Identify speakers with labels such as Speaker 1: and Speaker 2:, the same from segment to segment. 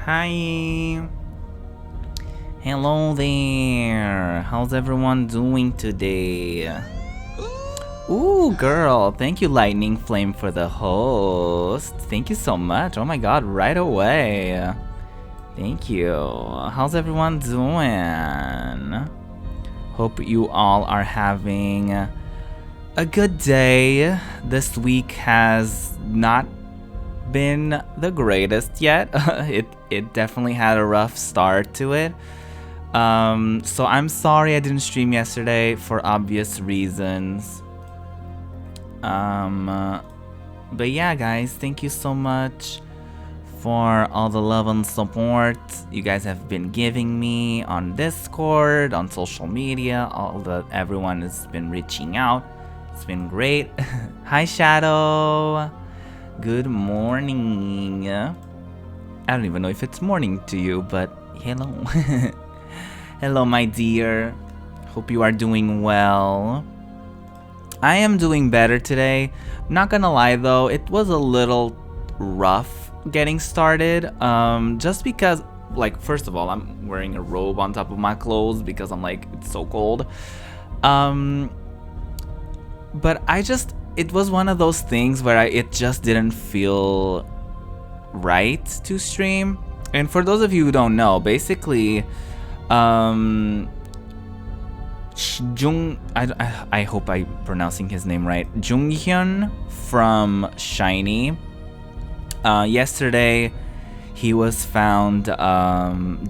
Speaker 1: Hi. Hello there. How's everyone doing today? Ooh, girl. Thank you, Lightning Flame, for the host. Thank you so much. Oh my god, right away. Thank you. How's everyone doing? Hope you all are having a good day. This week has not been the greatest yet. It definitely had a rough start to it. So I'm sorry I didn't stream yesterday for obvious reasons. But yeah, guys, thank you so much for all the love and support you guys have been giving me on Discord, on social media, everyone has been reaching out. It's been great. Hi, Shadow. Good morning. I don't even know if it's morning to you, but hello. Hello, my dear. Hope you are doing well. I am doing better today. Not gonna lie though, it was a little rough getting started. Just because, like, first of all, I'm wearing a robe on top of my clothes because I'm like, it's so cold. But it was one of those things where it just didn't feel right to stream. And for those of you who don't know, basically, I hope I'm pronouncing his name right. Junghyun from SHINee. Yesterday, he was found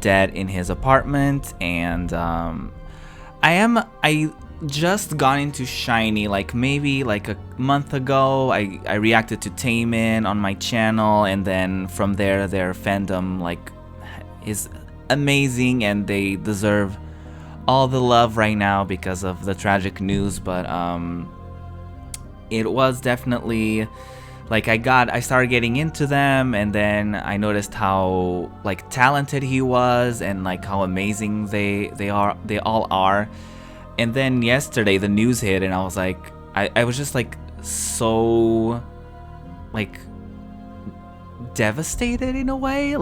Speaker 1: dead in his apartment, and I just got into SHINee maybe a month ago. I reacted to Taemin on my channel, and then from there their fandom is amazing and they deserve all the love right now because of the tragic news. But it was definitely I started getting into them, and then I noticed how talented he was and how amazing they all are. And then yesterday the news hit, and I was I was just so devastated in a way.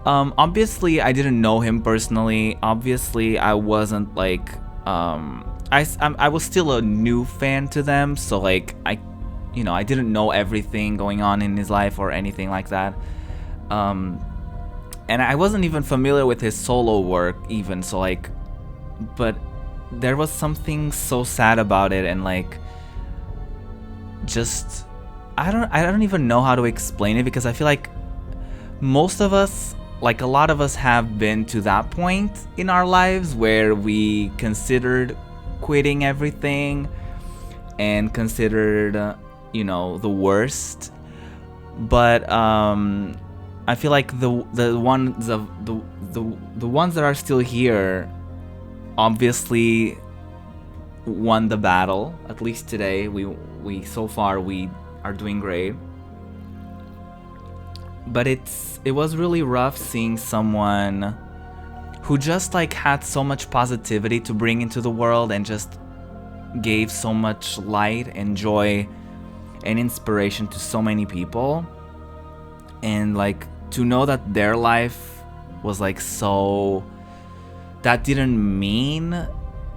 Speaker 1: Obviously I didn't know him personally. Obviously I wasn't I was still a new fan to them, so I didn't know everything going on in his life or anything like that. And I wasn't even familiar with his solo work even, so but there was something so sad about it, and just I don't even know how to explain it, because I feel like most of us, a lot of us have been to that point in our lives where we considered quitting everything and considered the worst. But I feel like the ones that are still here obviously won the battle. At least today we so far we are doing great. But it was really rough seeing someone who just had so much positivity to bring into the world and just gave so much light and joy and inspiration to so many people, and to know that their life was so, that didn't mean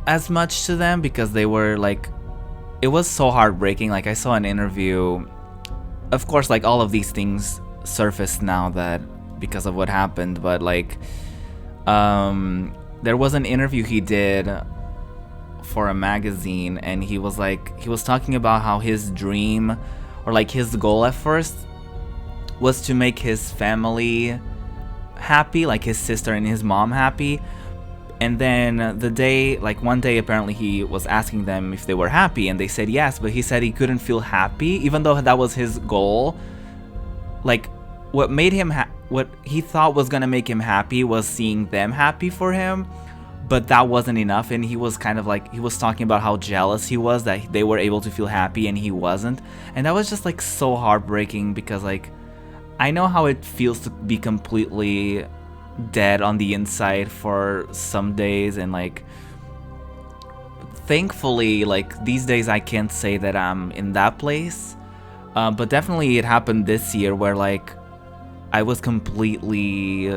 Speaker 1: as much to them because they were it was so heartbreaking. I saw an interview, of course, all of these things surfaced now that because of what happened, but there was an interview he did for a magazine, and he was talking about how his dream, or his goal at first, was to make his family happy, his sister and his mom happy. And then one day apparently he was asking them if they were happy, and they said yes, but he said he couldn't feel happy even though that was his goal. What made him what he thought was gonna make him happy was seeing them happy for him, but that wasn't enough. And he was kind of he was talking about how jealous he was that they were able to feel happy and he wasn't. And that was just so heartbreaking, because I know how it feels to be completely dead on the inside for some days, and thankfully these days I can't say that I'm in that place, but definitely it happened this year where I was completely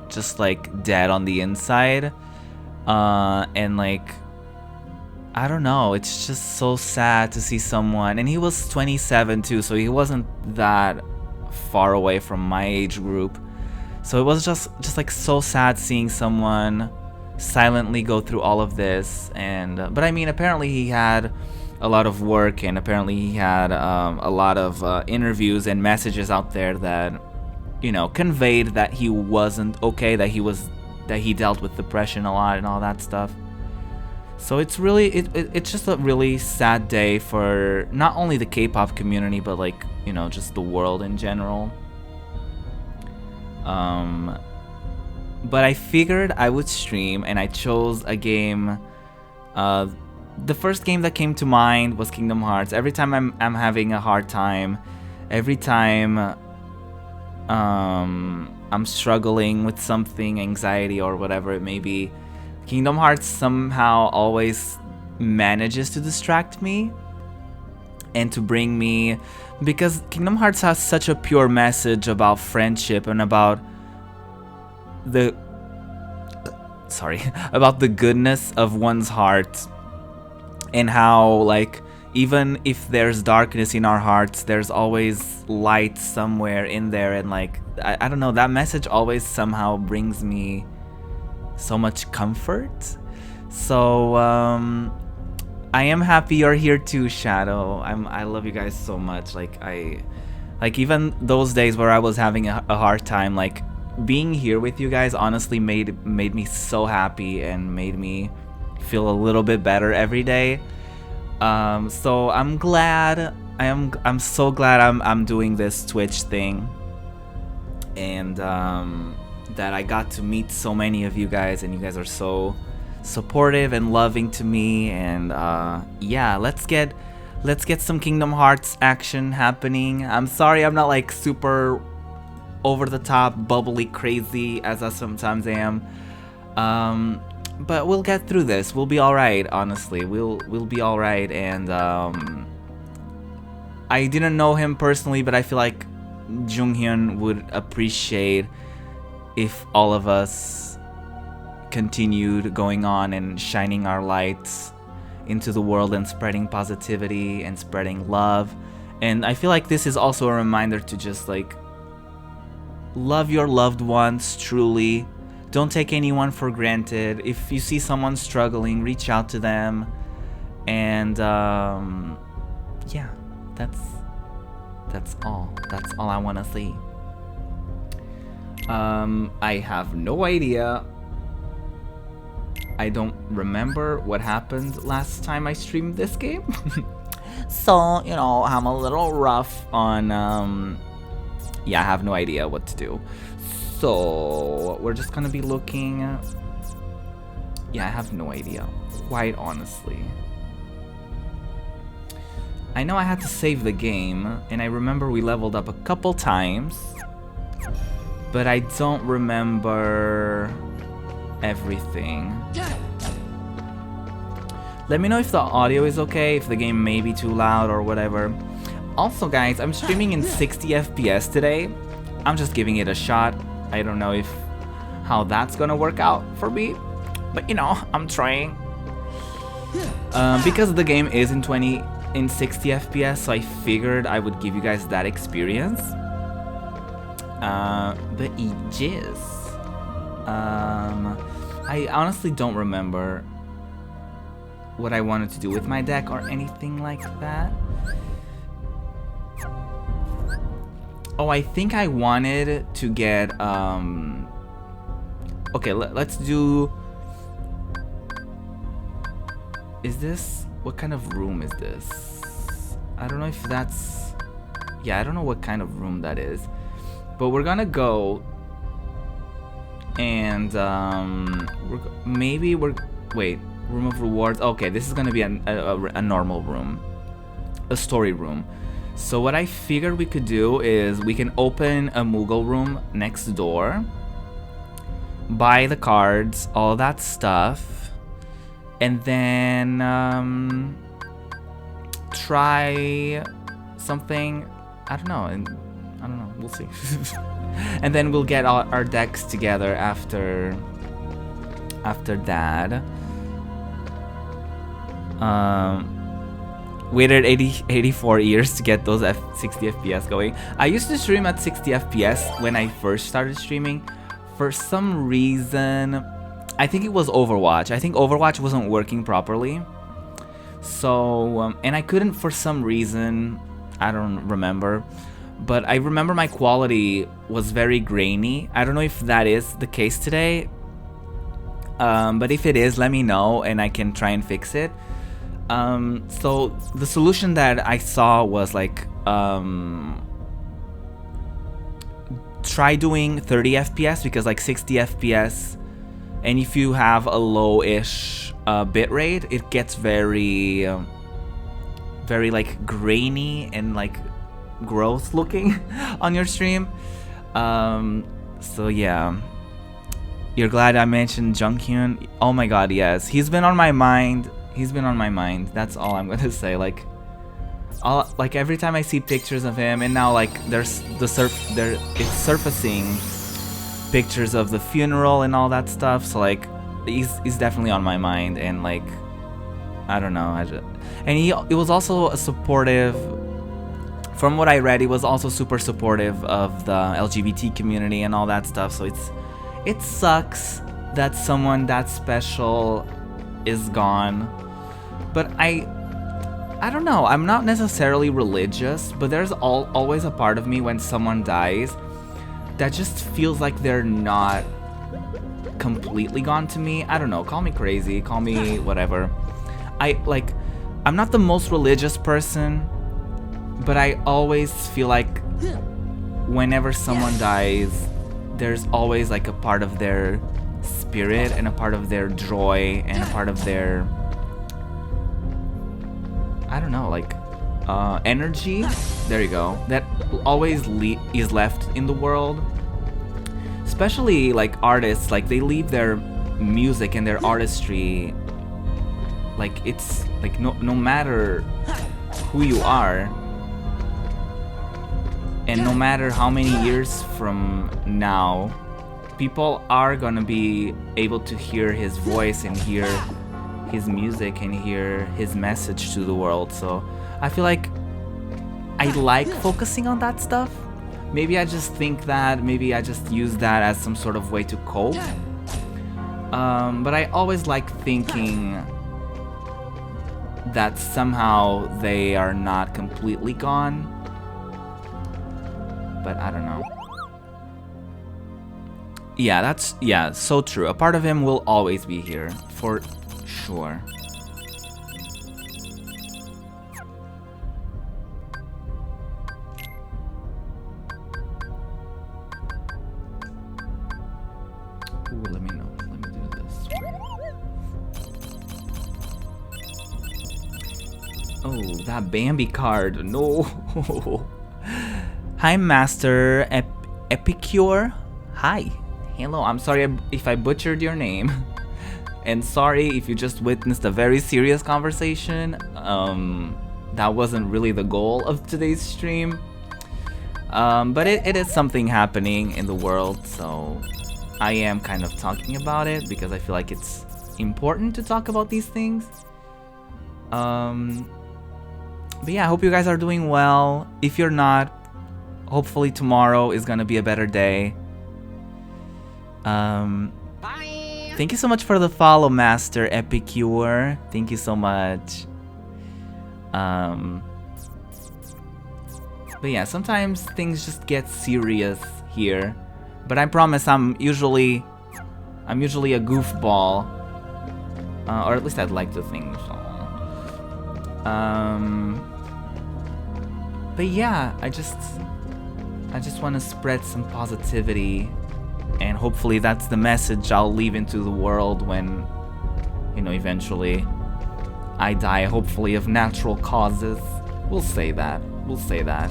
Speaker 1: just like dead on the inside. And like, I don't know, it's just so sad to see someone, and he was 27 too, so he wasn't that far away from my age group. So it was just like so sad seeing someone silently go through all of this. And but I mean, apparently he had a lot of work, and apparently he had a lot of interviews and messages out there that, you know, conveyed that he wasn't okay, that he dealt with depression a lot and all that stuff. So it's really it's just a really sad day for not only the K-pop community, but like, you know, just the world in general. But I figured I would stream, and I chose a game. The first game that came to mind was Kingdom Hearts. Every time I'm having a hard time, every time I'm struggling with something, anxiety or whatever it may be, Kingdom Hearts somehow always manages to distract me and to bring me, because Kingdom Hearts has such a pure message about friendship and about the about the goodness of one's heart, and how like even if there's darkness in our hearts, there's always light somewhere in there. And like I don't know, that message always somehow brings me so much comfort. So I am happy you're here too, Shadow. I love you guys so much. Like even those days where I was having a hard time, like being here with you guys honestly made me so happy and made me feel a little bit better every day. So I'm glad. I'm so glad I'm doing this Twitch thing, and that I got to meet so many of you guys, and you guys are so supportive and loving to me. And yeah, let's get some Kingdom Hearts action happening. I'm sorry I'm not like super over the top bubbly crazy as I sometimes am, but we'll get through this. We'll be all right. Honestly, we'll be all right. And I didn't know him personally, but I feel like Junghyun would appreciate if all of us continued going on and shining our lights into the world and spreading positivity and spreading love. And I feel like this is also a reminder to just like love your loved ones truly. Don't take anyone for granted. If you see someone struggling, reach out to them. And yeah, that's all I want to see. I have no idea. I don't remember what happened last time I streamed this game. So, you know, I'm a little rough on, yeah, I have no idea what to do. So, we're just gonna be looking. Yeah, I have no idea, quite honestly. I know I had to save the game, and I remember we leveled up a couple times, but I don't remember everything. Let me know if the audio is okay, if the game may be too loud or whatever. Also guys, I'm streaming in 60 FPS today. I'm just giving it a shot. I don't know how that's gonna work out for me, but you know, I'm trying. Because the game is in 60 FPS, so I figured I would give you guys that experience. But it is. I honestly don't remember what I wanted to do with my deck or anything like that. Oh, I think I wanted to get, okay, let's do, what kind of room is this? I don't know if that's, yeah, I don't know what kind of room that is, but we're gonna go, and, wait, room of rewards. Okay, this is gonna be a normal room, a story room. So what I figured we could do is we can open a Moogle room next door, buy the cards, all that stuff, and then try something. I don't know, we'll see. And then we'll get our decks together after that. Waited 84 years to get those 60 FPS going. I used to stream at 60 FPS when I first started streaming. For some reason, I think it was Overwatch. I think Overwatch wasn't working properly. So, and I couldn't for some reason, I don't remember. But I remember my quality was very grainy. I don't know if that is the case today. But if it is, let me know and I can try and fix it. So the solution that I saw was like, try doing 30 FPS because like 60 FPS, and if you have a low-ish bit rate, it gets very like grainy and like gross looking on your stream. So yeah. You're glad I mentioned Junghyun? Oh my god, yes. He's been on my mind. He's been on my mind. That's all I'm gonna say. Like every time I see pictures of him, and now like it's surfacing pictures of the funeral and all that stuff. So like he's definitely on my mind, and like I don't know. And he was also a supportive. From what I read, he was also super supportive of the LGBT community and all that stuff. So it sucks that someone that special is gone. But I don't know, I'm not necessarily religious, but there's always a part of me when someone dies that just feels like they're not completely gone to me. I don't know, call me crazy, call me whatever. I'm not the most religious person, but I always feel like whenever someone dies, there's always like a part of their spirit and a part of their joy and a part of their, I don't know, like energy, there you go, that always is left in the world. Especially like artists, like they leave their music and their artistry, like it's like no matter who you are, and no matter how many years from now, people are gonna be able to hear his voice and hear his music and hear his message to the world. So I feel like I like focusing on that stuff. Maybe I just think that, maybe I just use that as some sort of way to cope. But I always like thinking that somehow they are not completely gone. But I don't know. Yeah, so true. A part of him will always be here, for sure. Ooh, let me know. Let me do this. Oh, that Bambi card. No. Hi, Master Epicure. Hi. Hello. I'm sorry if I butchered your name. And sorry if you just witnessed a very serious conversation. That wasn't really the goal of today's stream. But it is something happening in the world, so I am kind of talking about it because I feel like it's important to talk about these things. But yeah, I hope you guys are doing well. If you're not, hopefully tomorrow is gonna be a better day.
Speaker 2: Bye.
Speaker 1: Thank you so much for the follow, Master Epicure. Thank you so much. But yeah, sometimes things just get serious here. But I promise I'm usually a goofball. Or at least I'd like to think so. But yeah, I just want to spread some positivity, and hopefully that's the message I'll leave into the world when, you know, eventually I die, hopefully of natural causes. We'll say that.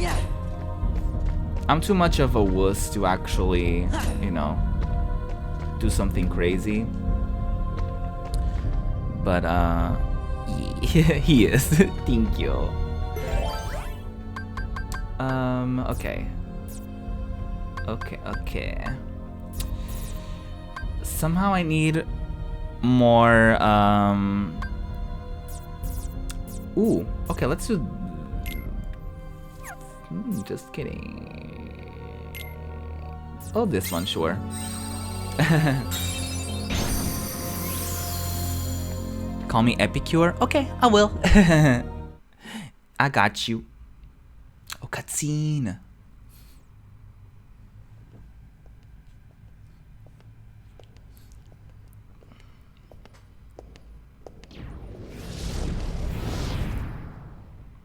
Speaker 2: Yeah.
Speaker 1: I'm too much of a wuss to actually, you know, do something crazy. But he is. Thank you. Okay. Okay. Somehow I need more, Ooh, okay, let's do... just kidding. Oh, this one, sure. Call me Epicure? Okay, I will. I got you. Oh, cutscene.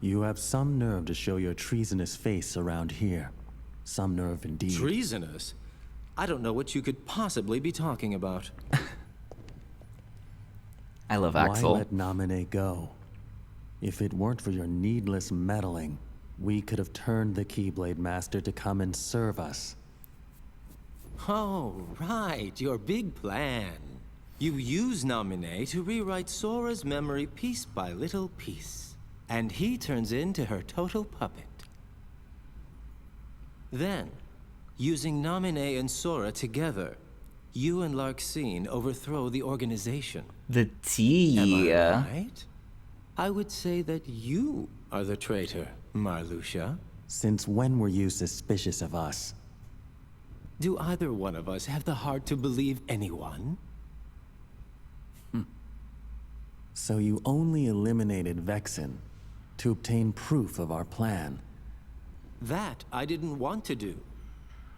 Speaker 3: You have some nerve to show your treasonous face around here. Some nerve indeed.
Speaker 4: Treasonous? I don't know what you could possibly be talking about.
Speaker 1: I love Axel.
Speaker 3: Why let Naminé go? If it weren't for your needless meddling, we could have turned the Keyblade Master to come and serve us.
Speaker 4: Oh, right, your big plan. You use Naminé to rewrite Sora's memory piece by little piece. And he turns into her total puppet. Then, using Naminé and Sora together, you and Larxene overthrow the organization.
Speaker 1: The tea.
Speaker 4: Am I right? I would say that you are the traitor, Marluxia.
Speaker 3: Since when were you suspicious of us?
Speaker 4: Do either one of us have the heart to believe anyone?
Speaker 3: So you only eliminated Vexen to obtain proof of our plan.
Speaker 4: That I didn't want to do.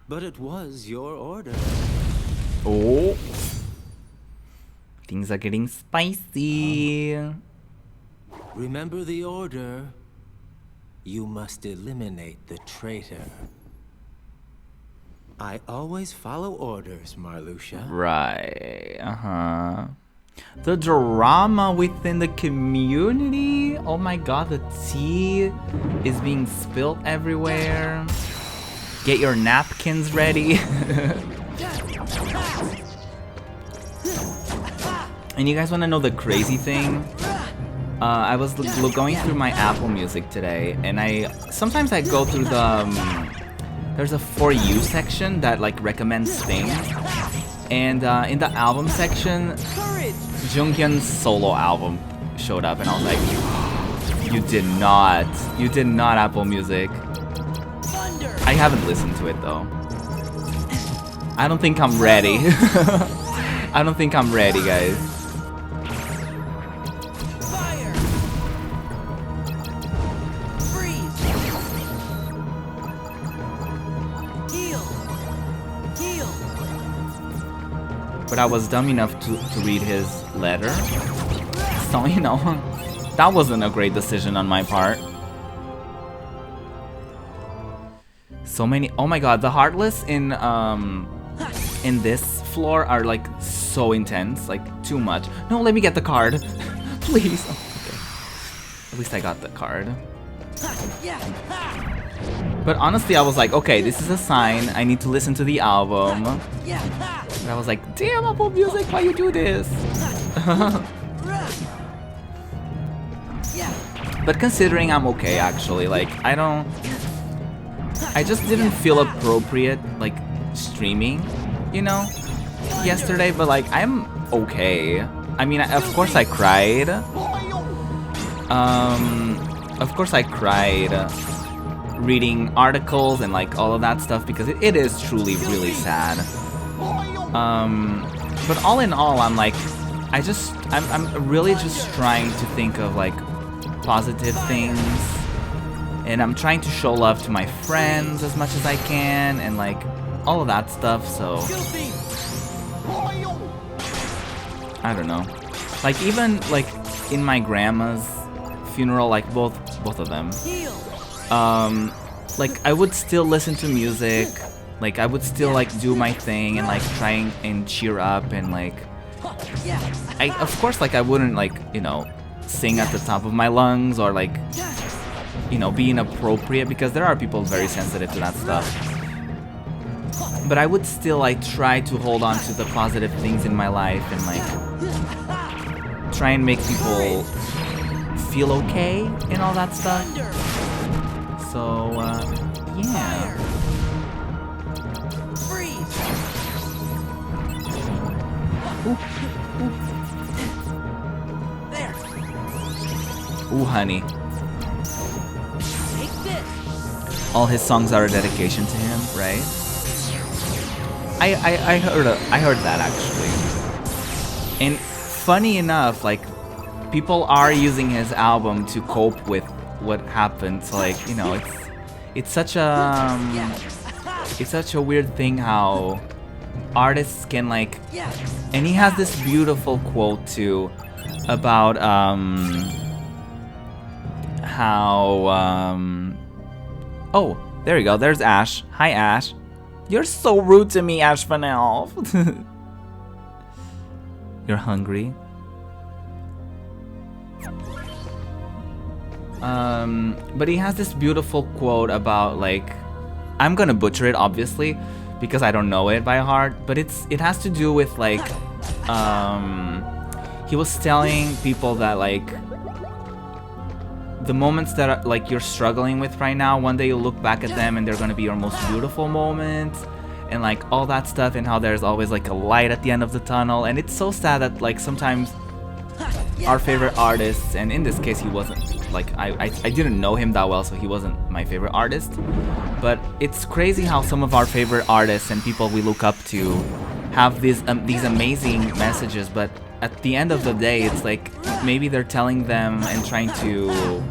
Speaker 4: But it was your order.
Speaker 1: Oh. Things are getting spicy.
Speaker 4: Remember the order. You must eliminate the traitor. I always follow orders, Marluxia.
Speaker 1: Right. The drama within the community. Oh my god, the tea is being spilled everywhere. Get your napkins ready. And you guys want to know the crazy thing? I was going through my Apple Music today, and sometimes I go through the there's a For You section that like recommends things, and in the album section, Junghyun's solo album showed up, and I was like, you did not Apple Music. I haven't listened to it though. I don't think I'm ready. I don't think I'm ready, guys. But I was dumb enough to read his letter. So, you know, that wasn't a great decision on my part. So many, oh my god, the Heartless in this floor are like so intense, like too much. No, let me get the card. Please. Oh, okay. At least I got the card. But honestly, I was like, okay, this is a sign. I need to listen to the album. And I was like, damn, Apple Music, why you do this? But considering I'm okay, actually, like, I just didn't feel appropriate, like, streaming, you know, yesterday, but like, I'm okay. I mean, of course I cried. Of course I cried reading articles and like all of that stuff because it is truly really sad. But all in all, I'm like, I'm really just trying to think of like positive things, and I'm trying to show love to my friends as much as I can, and like all of that stuff. So I don't know, like even like in my grandma's funeral, like both of them, like I would still listen to music, like I would still like do my thing and like trying and cheer up, and like I of course like I wouldn't like, you know, sing at the top of my lungs or like, you know, be inappropriate, because there are people very sensitive to that stuff. But I would still like try to hold on to the positive things in my life and like try and make people feel okay and all that stuff. So yeah.
Speaker 2: There.
Speaker 1: Ooh, honey.
Speaker 2: Take this.
Speaker 1: All his songs are a dedication to him, right? I heard that actually. And funny enough, like people are using his album to cope with what happened. So like, you know, it's such a weird thing how artists can like, and he has this beautiful quote too about how oh, there you go, there's Ash. Hi Ash. You're so rude to me, Ash Vanelf. You're hungry? But he has this beautiful quote about like, I'm gonna butcher it obviously because I don't know it by heart, but it has to do with like he was telling people that like the moments that are, like you're struggling with right now, one day you'll look back at them and they're gonna be your most beautiful moments, and like all that stuff, and how there's always like a light at the end of the tunnel. And it's so sad that like sometimes our favorite artists, and in this case he wasn't, like I didn't know him that well, so he wasn't my favorite artist, but it's crazy how some of our favorite artists and people we look up to have these amazing messages, but at the end of the day it's like maybe they're telling them and trying to,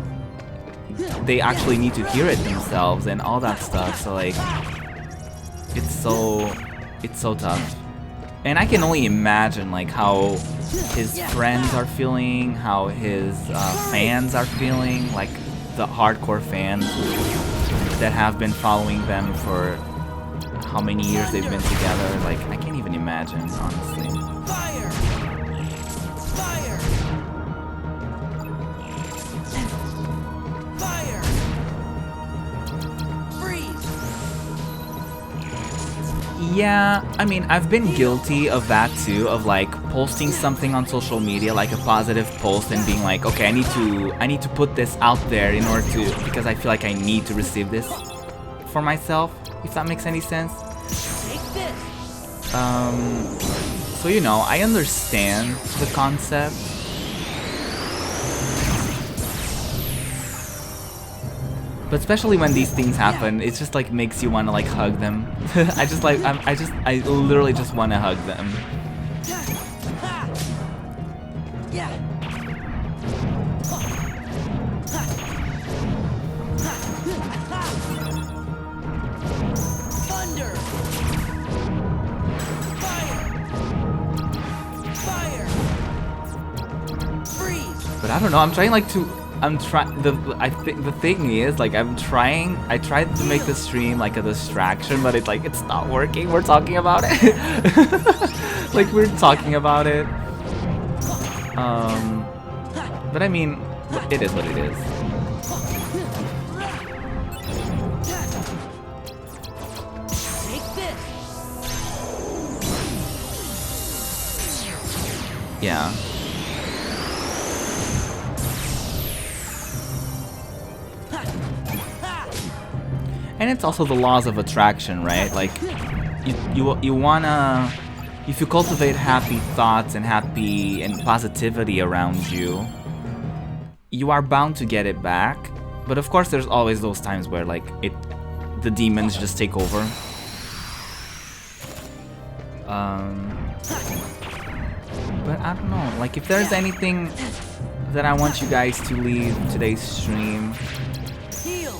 Speaker 1: they actually need to hear it themselves and all that stuff. So like it's so tough. And I can only imagine like how his friends are feeling, how his fans are feeling, like the hardcore fans that have been following them for how many years they've been together. Like I can't even imagine, honestly.
Speaker 2: Fire! Fire! Fire! Freeze!
Speaker 1: Yeah, I mean, I've been guilty of that too, of like posting something on social media, like a positive post, and being like, okay, I need to put this out there in order to, because I feel like I need to receive this for myself, if that makes any sense.
Speaker 2: Take this!
Speaker 1: So you know, I understand the concept. But especially when these things happen, it just like makes you want to like hug them. I literally just want to hug them.
Speaker 2: Yeah. Thunder! Fire! Fire! Freeze!
Speaker 1: But I don't know, I'm trying like to, the thing is like I tried to make the stream like a distraction, but it's not working. We're talking about it. Like we're talking about it. But I mean, it is what it is.
Speaker 2: Take this!
Speaker 1: Yeah. And it's also the laws of attraction, right? Like, you wanna, if you cultivate happy thoughts and happy and positivity around you, you are bound to get it back. But of course, there's always those times where like the demons just take over. But I don't know. Like, if there's anything that I want you guys to leave today's stream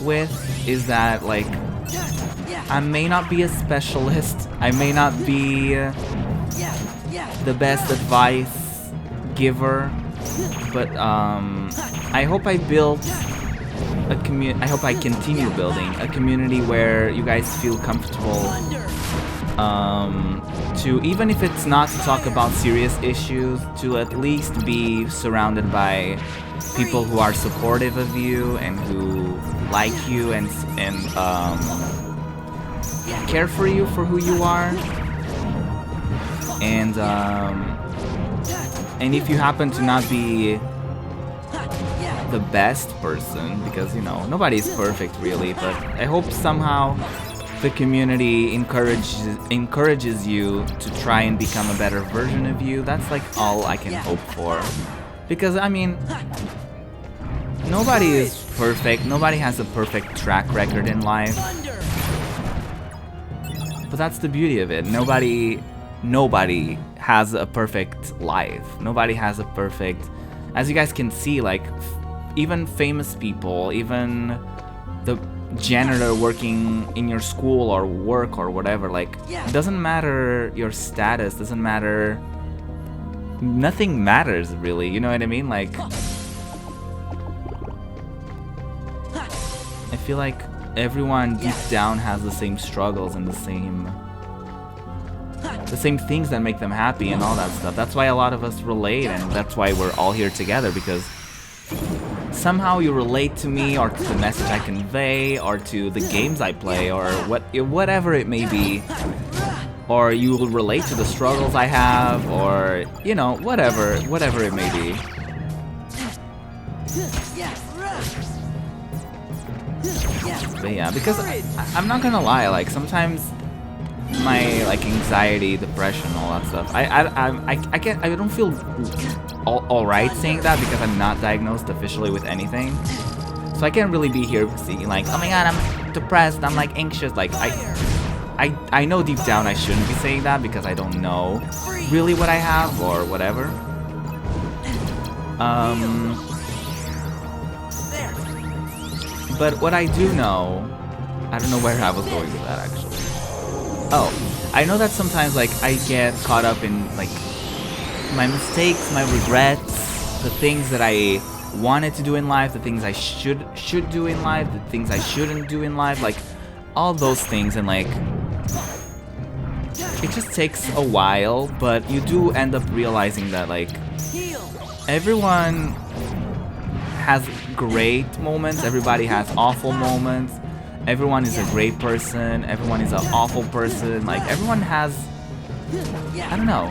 Speaker 1: with, is that like I may not be a specialist, I may not be the best advice giver, but I hope I built a community. I hope I continue building a community where you guys feel comfortable to, even if it's not to talk about serious issues, to at least be surrounded by people who are supportive of you and who like you and care for you for who you are. And if you happen to not be the best person, because you know nobody's perfect really, but I hope somehow the community encourages you to try and become a better version of you. That's like all I can hope for. Because I mean, nobody is perfect. Nobody has a perfect track record in life.
Speaker 2: Thunder.
Speaker 1: But that's the beauty of it. Nobody has a perfect life. Nobody has a perfect, as you guys can see, like even famous people, even the janitor working in your school or work or whatever, like it doesn't matter your status, doesn't matter, nothing matters really, you know what I mean? Like I feel like everyone deep down has the same struggles and the same things that make them happy and all that stuff. That's why a lot of us relate, and that's why we're all here together, because somehow you relate to me or to the message I convey or to the games I play or whatever it may be, or you will relate to the struggles I have, or you know, whatever it may be. But yeah, because I'm not gonna lie, like sometimes my like anxiety, depression, all that stuff, I don't feel alright saying that because I'm not diagnosed officially with anything. So I can't really be here saying like, oh my god, I'm depressed, I'm like anxious. Like I know deep down I shouldn't be saying that because I don't know really what I have or whatever. But what I do know, I don't know where I was going with that actually. Oh, I know that sometimes like I get caught up in like my mistakes, my regrets, the things that I wanted to do in life, the things I should do in life, the things I shouldn't do in life, like all those things, and like it just takes a while, but you do end up realizing that like everyone has great moments, everybody has awful moments. Everyone is a great person, everyone is an awful person, like everyone has, I don't know.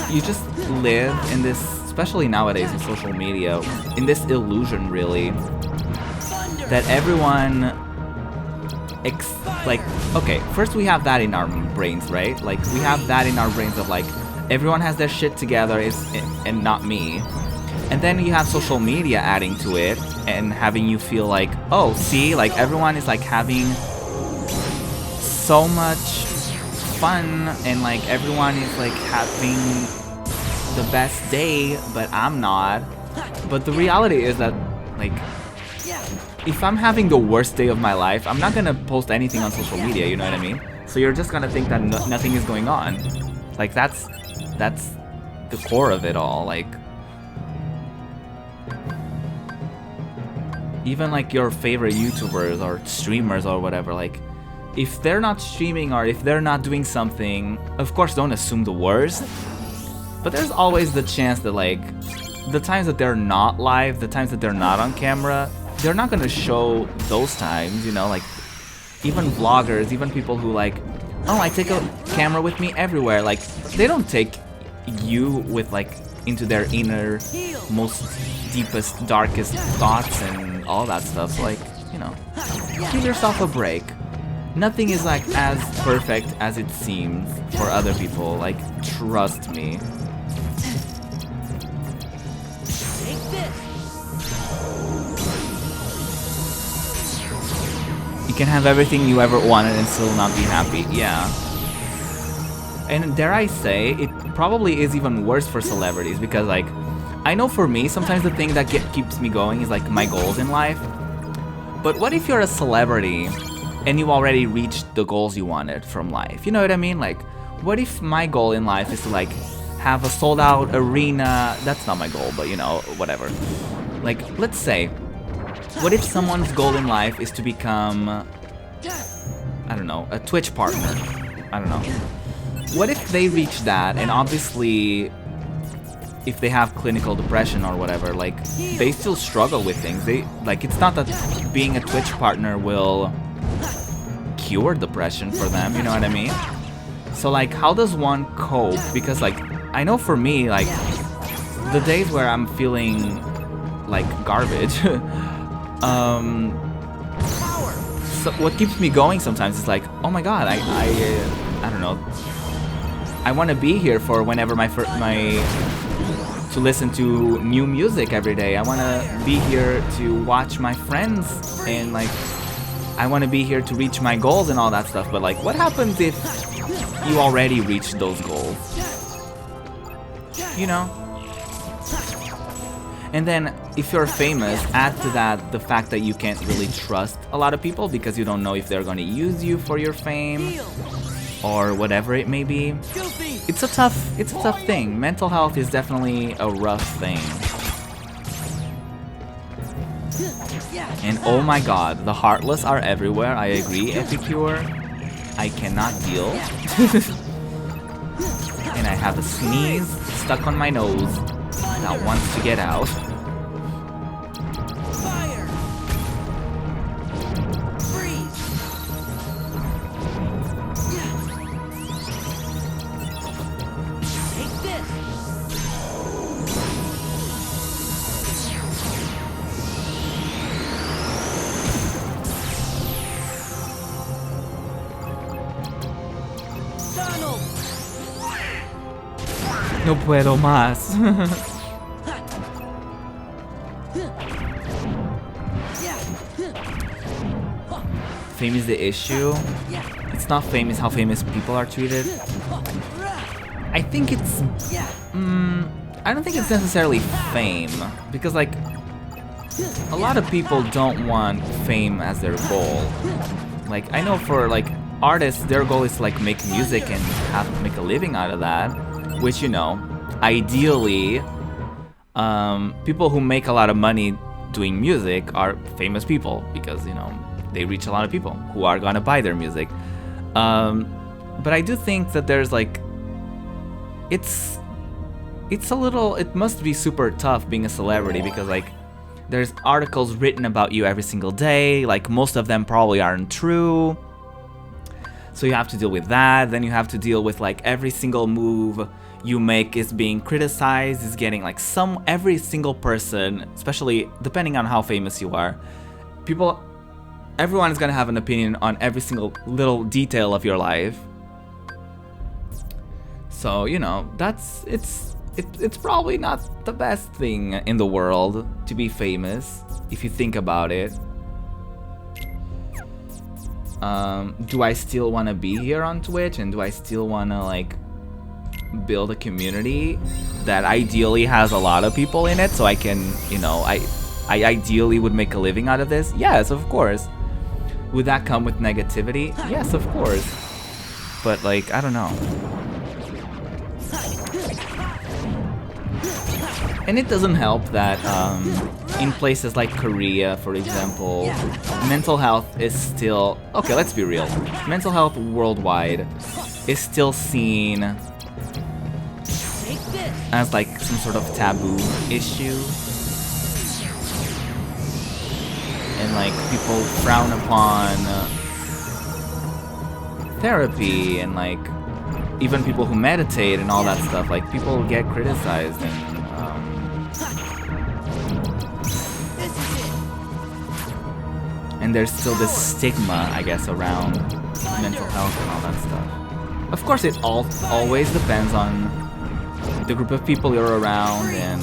Speaker 1: You just live in this, especially nowadays with social media, in this illusion really, that everyone, like, okay, first we have that in our brains, right? Like we have that in our brains of like, everyone has their shit together and not me. And then you have social media adding to it and having you feel like, oh, see, like everyone is like having so much fun and like everyone is like having the best day, but I'm not. But the reality is that like if I'm having the worst day of my life, I'm not gonna post anything on social media, you know what I mean? So you're just gonna think that nothing is going on. Like that's the core of it all. Like even like your favorite YouTubers or streamers or whatever, like if they're not streaming or if they're not doing something, of course don't assume the worst, but there's always the chance that like the times that they're not live, the times that they're not on camera, they're not gonna show those times, you know, like even vloggers, even people who like, oh, I take a camera with me everywhere, like they don't take you with like into their inner most deepest, darkest thoughts and all that stuff. So like, you know, give yourself a break. Nothing is like as perfect as it seems for other people. Like, trust me.
Speaker 2: Take this.
Speaker 1: You can have everything you ever wanted and still not be happy. Yeah. And dare I say, it probably is even worse for celebrities because like, I know for me, sometimes the thing that keeps me going is like my goals in life. But what if you're a celebrity and you already reached the goals you wanted from life? You know what I mean? Like, what if my goal in life is to like have a sold out arena? That's not my goal, but you know, whatever. Like, let's say, what if someone's goal in life is to become, I don't know, a Twitch partner? I don't know. What if they reach that and obviously if they have clinical depression or whatever, like they still struggle with things. They like, it's not that being a Twitch partner will cure depression for them, you know what I mean? So like, how does one cope? Because like, I know for me, like the days where I'm feeling like garbage, what keeps me going sometimes is like, oh my god, I don't know. I want to be here for whenever to listen to new music every day. I want to be here to watch my friends, and like I want to be here to reach my goals and all that stuff. But like, what happens if you already reached those goals? You know? And then if you're famous, add to that the fact that you can't really trust a lot of people because you don't know if they're going to use you for your fame or whatever it may be. It's a tough thing. Mental health is definitely a rough thing. And oh my god, the heartless are everywhere. I agree, Epicure. I cannot deal. And I have a sneeze stuck on my nose that wants to get out.
Speaker 2: Fire! Freeze! Take this! Donald!
Speaker 1: No puedo más. Fame is the issue. It's not fame, it's how famous people are treated. I think it's... I don't think it's necessarily fame. Because, like, a lot of people don't want fame as their goal. Like, I know for, like, artists, their goal is to, like, make music and make a living out of that. Which, you know, ideally, people who make a lot of money doing music are famous people. Because, you know, they reach a lot of people who are gonna buy their music. But I do think that there's like, it must be super tough being a celebrity because like, there's articles written about you every single day, like most of them probably aren't true. So you have to deal with that, then you have to deal with like every single move you make is being criticized, is getting like every single person, especially depending on how famous you are, everyone is gonna have an opinion on every single little detail of your life. So, you know, it's probably not the best thing in the world to be famous, if you think about it. Do I still want to be here on Twitch, and do I still want to, like, build a community that ideally has a lot of people in it so I can, you know, I ideally would make a living out of this? Yes, of course. Would that come with negativity? Yes, of course. But, like, I don't know. And it doesn't help that in places like Korea, for example, mental health is still... Okay, let's be real. Mental health worldwide is still seen as like some sort of taboo issue. And like people frown upon therapy and like even people who meditate and all that stuff. Like people get criticized and there's still this stigma, I guess, around mental health and all that stuff. Of course, it always depends on the group of people you're around and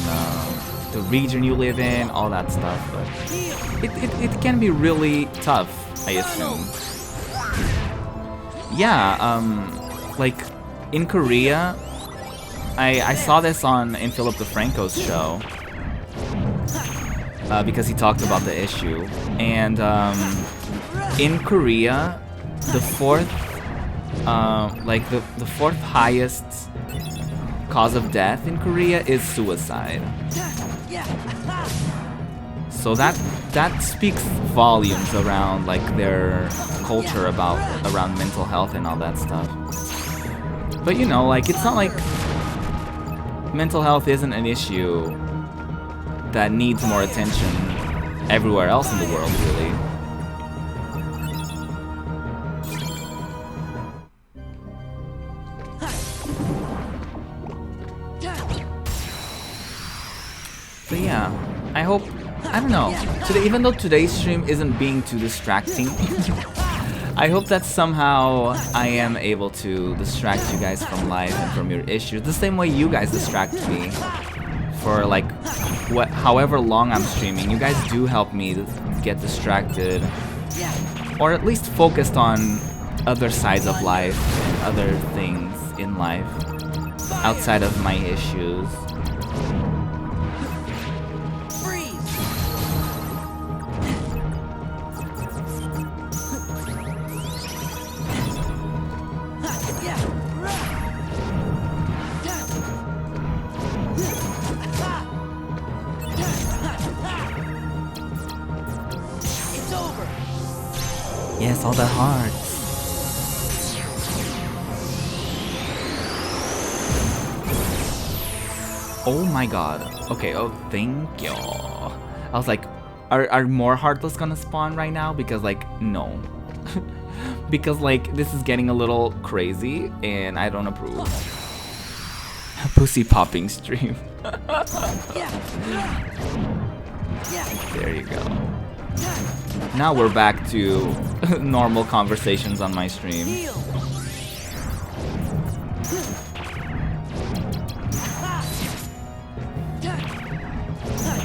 Speaker 1: the region you live in, all that stuff. But it can be really tough, I assume. Yeah, like in Korea, I saw this in Philip DeFranco's show. Because he talked about the issue. And in Korea, the fourth highest cause of death in Korea is suicide. So that speaks volumes around like their culture around mental health and all that stuff. But you know, like it's not like mental health isn't an issue that needs more attention everywhere else in the world, really. But yeah, I hope I don't know. Today, even though today's stream isn't being too distracting, I hope that somehow I am able to distract you guys from life and from your issues, the same way you guys distract me for like however long I'm streaming. You guys do help me get distracted, or at least focused on other sides of life and other things in life outside of my issues. Yes, all the hearts. Oh my god. Okay, oh thank you. I was like, are more heartless gonna spawn right now? Because like, no. Because like, this is getting a little crazy and I don't approve. Pussy popping stream. There you go. Now we're back to normal conversations on my stream.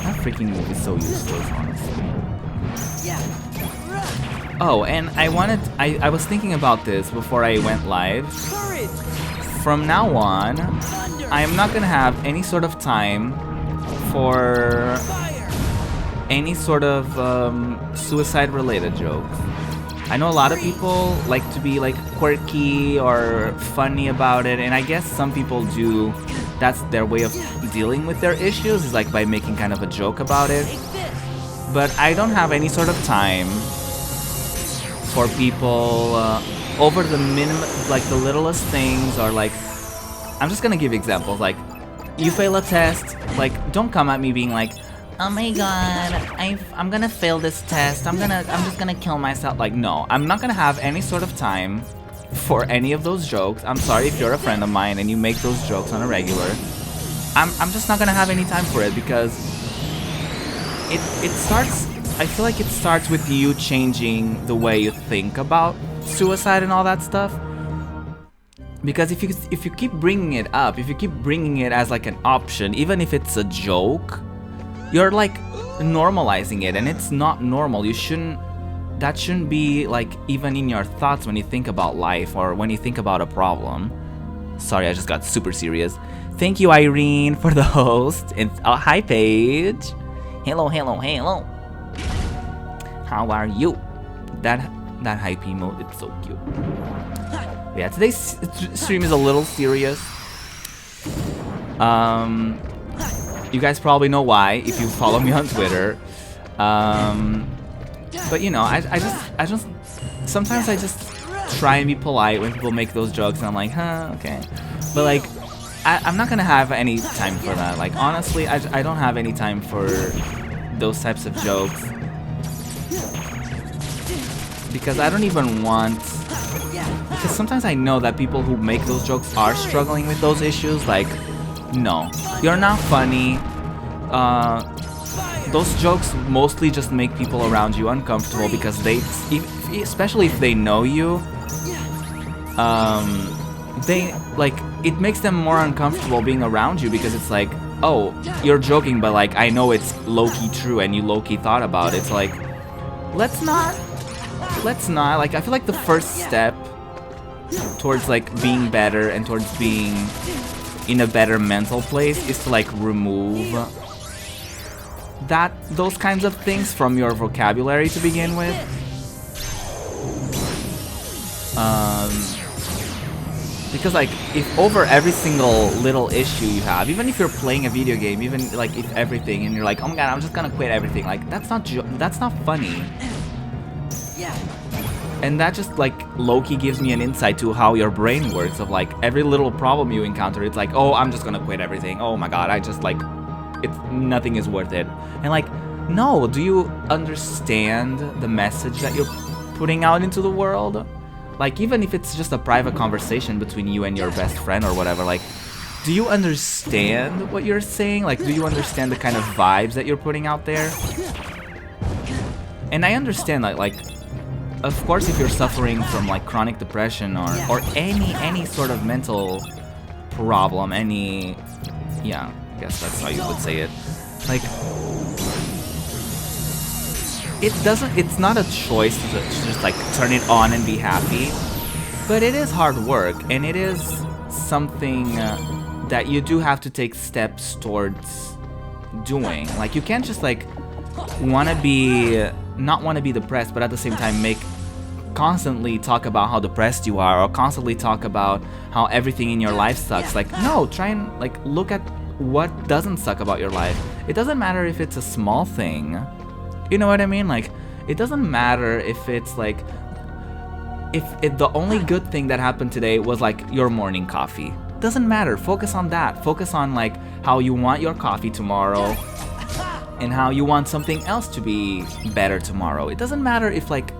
Speaker 1: That freaking move is so useless, honestly. Oh, and I was thinking about this before I went live. From now on, I am not gonna have any sort of time for any sort of suicide-related jokes. I know a lot of people like to be like quirky or funny about it, and I guess some people do. That's their way of dealing with their issues, is like by making kind of a joke about it. But I don't have any sort of time for people over the minimum, like the littlest things, or like, I'm just gonna give examples. Like, you fail a test, like don't come at me being like, oh my god, I'm gonna fail this test, I'm just gonna kill myself. Like, no, I'm not gonna have any sort of time for any of those jokes. I'm sorry if you're a friend of mine and you make those jokes on a regular. I'm just not gonna have any time for it, because it starts, I feel like it starts with you changing the way you think about suicide and all that stuff. Because if you keep bringing it up, if you keep bringing it as like an option, even if it's a joke, you're like normalizing it, and it's not normal. That shouldn't be like even in your thoughts when you think about life or when you think about a problem. Sorry, I just got super serious. Thank you, Irene, for the host. And hi, Paige. Hello, hello, hello. How are you? That hype emote, it's so cute. Yeah, today's stream is a little serious. You guys probably know why if you follow me on Twitter. But you know, I just sometimes I just try and be polite when people make those jokes, and I'm like, huh, okay. But like, I'm not gonna have any time for that. Like, honestly, I don't have any time for those types of jokes, because I don't even want. Because sometimes I know that people who make those jokes are struggling with those issues. Like, no, you're not funny. Those jokes mostly just make people around you uncomfortable, because especially if they know you, they like, it makes them more uncomfortable being around you, because it's like, oh, you're joking, but like, I know it's low-key true and you low-key thought about it. It's like, let's not. Like, I feel like the first step towards like being better and towards being in a better mental place is to like remove those kinds of things from your vocabulary to begin with. Because like, if over every single little issue you have, even if you're playing a video game, even like if everything, and you're like, oh my god, I'm just gonna quit everything, like that's not funny. And that just like low-key gives me an insight to how your brain works, of like every little problem you encounter, it's like, oh, I'm just gonna quit everything. Oh my god, I just like, nothing is worth it. And like, no, do you understand the message that you're putting out into the world? Like, even if it's just a private conversation between you and your best friend or whatever, like, do you understand what you're saying? Like, do you understand the kind of vibes that you're putting out there? And I understand that, like, of course, if you're suffering from like chronic depression or any sort of mental problem, yeah, I guess that's how you would say it. Like, it's not a choice to just like turn it on and be happy, but it is hard work, and it is something that you do have to take steps towards doing. Like, you can't just like not want to be depressed, but at the same time constantly talk about how depressed you are, or constantly talk about how everything in your life sucks. Like, no, try and like look at what doesn't suck about your life. It doesn't matter if it's a small thing. You know what I mean? Like, it doesn't matter if it's like if the only good thing that happened today was like your morning coffee. Doesn't matter. Focus on that. Focus on like how you want your coffee tomorrow and how you want something else to be better tomorrow. It doesn't matter if like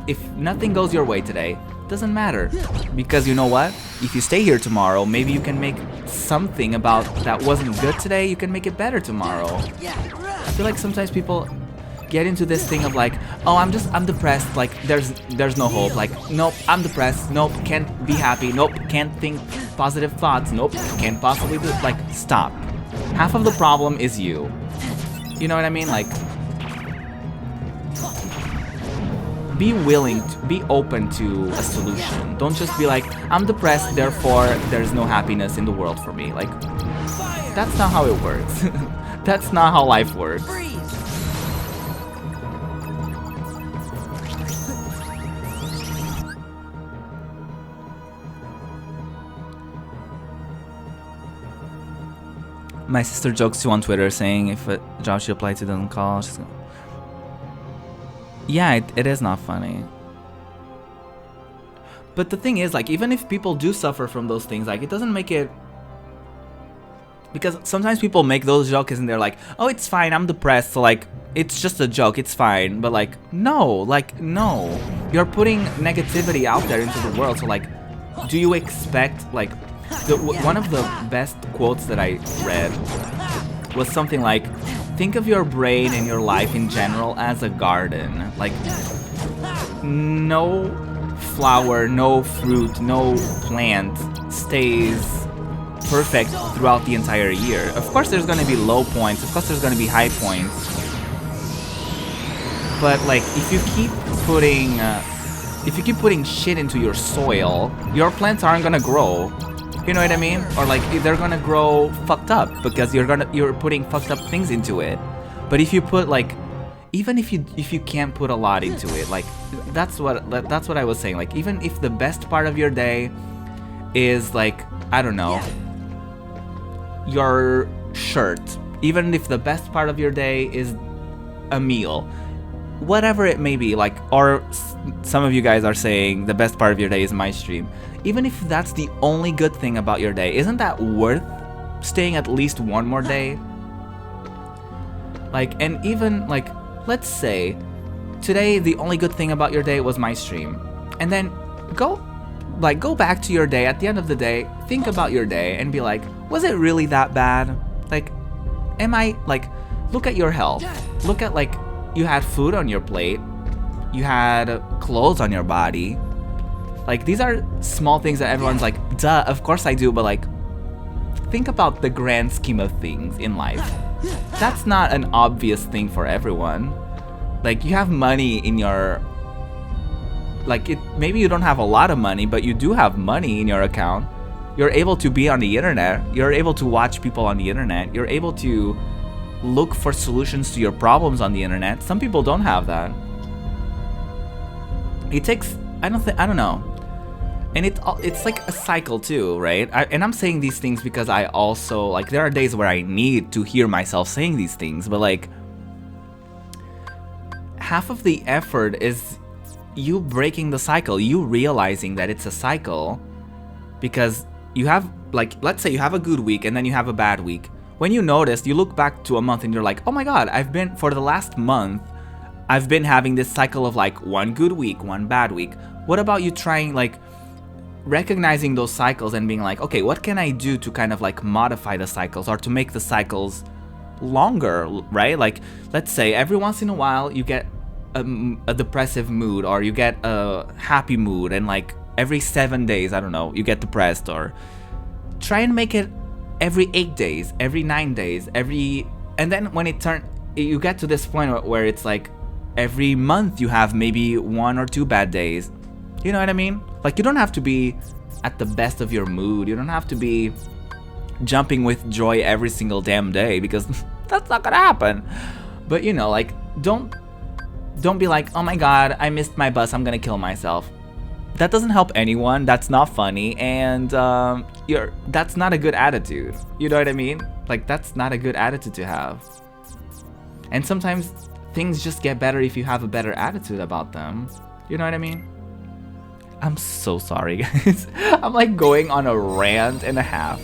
Speaker 1: if nothing goes your way today. It doesn't matter, because you know what? If you stay here tomorrow, maybe you can make something about that wasn't good today. You can make it better tomorrow. I feel like sometimes people get into this thing of like, oh, I'm depressed, like there's no hope, like nope, I'm depressed, nope, can't be happy, nope, can't think positive thoughts, nope, can't possibly do. Like, stop. Half of the problem is you. You know what I mean? Like, be open to a solution. Don't just be like, I'm depressed, therefore there's no happiness in the world for me. Like, that's not how it works. That's not how life works. My sister jokes too on Twitter, saying if a job she applied to doesn't call, she's gonna... Yeah, it is not funny. But the thing is, like, even if people do suffer from those things, like, it doesn't make it... Because sometimes people make those jokes and they're like, oh, it's fine, I'm depressed, so, like, it's just a joke, it's fine. But, like, no. You're putting negativity out there into the world, so, like, do you expect, like... one of the best quotes that I read was something like, think of your brain and your life in general as a garden. Like, no flower, no fruit, no plant stays perfect throughout the entire year. Of course there's going to be low points, of course there's going to be high points. But like, if you keep putting shit into your soil, your plants aren't going to grow. You know what I mean? Or like, they're gonna grow fucked up because you're putting fucked up things into it. But if you put like, even if you can't put a lot into it, like that's what I was saying. Like, even if the best part of your day is like, I don't know, your shirt, even if the best part of your day is a meal, whatever it may be, like, or some of you guys are saying the best part of your day is my stream. Even if that's the only good thing about your day, isn't that worth staying at least one more day? Like, and even like, let's say today the only good thing about your day was my stream, and then go back to your day at the end of the day, think about your day and be like, was it really that bad? Like, am I like, look at your health, look at like, you had food on your plate, you had clothes on your body. Like, these are small things that everyone's like, duh, of course I do, but like, think about the grand scheme of things in life. That's not an obvious thing for everyone. Like, you have money in your... Like, maybe you don't have a lot of money, but you do have money in your account. You're able to be on the internet. You're able to watch people on the internet. You're able to look for solutions to your problems on the internet. Some people don't have that. It takes... I don't know. And it's like a cycle too, right? And I'm saying these things because I also, like, there are days where I need to hear myself saying these things, but like, half of the effort is you breaking the cycle, you realizing that it's a cycle, because you have, like, let's say you have a good week and then you have a bad week. When you notice, you look back to a month and you're like, oh my god, for the last month, I've been having this cycle of like one good week, one bad week. What about you trying, like, recognizing those cycles and being like, okay, what can I do to kind of like modify the cycles or to make the cycles longer, right? Like, let's say every once in a while you get a depressive mood, or you get a happy mood, and like every 7 days, I don't know, you get depressed. Or try and make it every 8 days, every 9 days, and then when you get to this point where it's like every month you have maybe 1 or 2 bad days. You know what I mean? Like, you don't have to be at the best of your mood. You don't have to be jumping with joy every single damn day, because that's not gonna happen. But you know, like, don't be like, oh my god, I missed my bus, I'm gonna kill myself. That doesn't help anyone. That's not funny, and that's not a good attitude. You know what I mean? Like, that's not a good attitude to have. And sometimes things just get better if you have a better attitude about them. You know what I mean? I'm so sorry, guys. I'm like going on a rant and a half.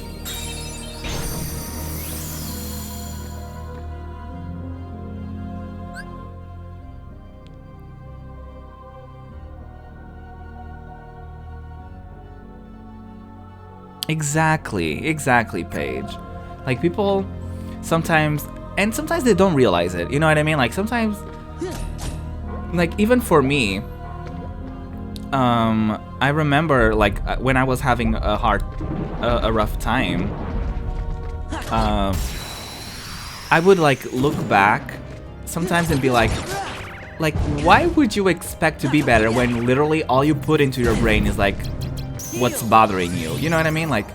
Speaker 1: Exactly, Paige. Like, people sometimes they don't realize it. You know what I mean? Like, sometimes, like, even for me, I remember, like, when I was having a rough time, I would like look back sometimes and be like, why would you expect to be better when literally all you put into your brain is like what's bothering you? You know what I mean? Like,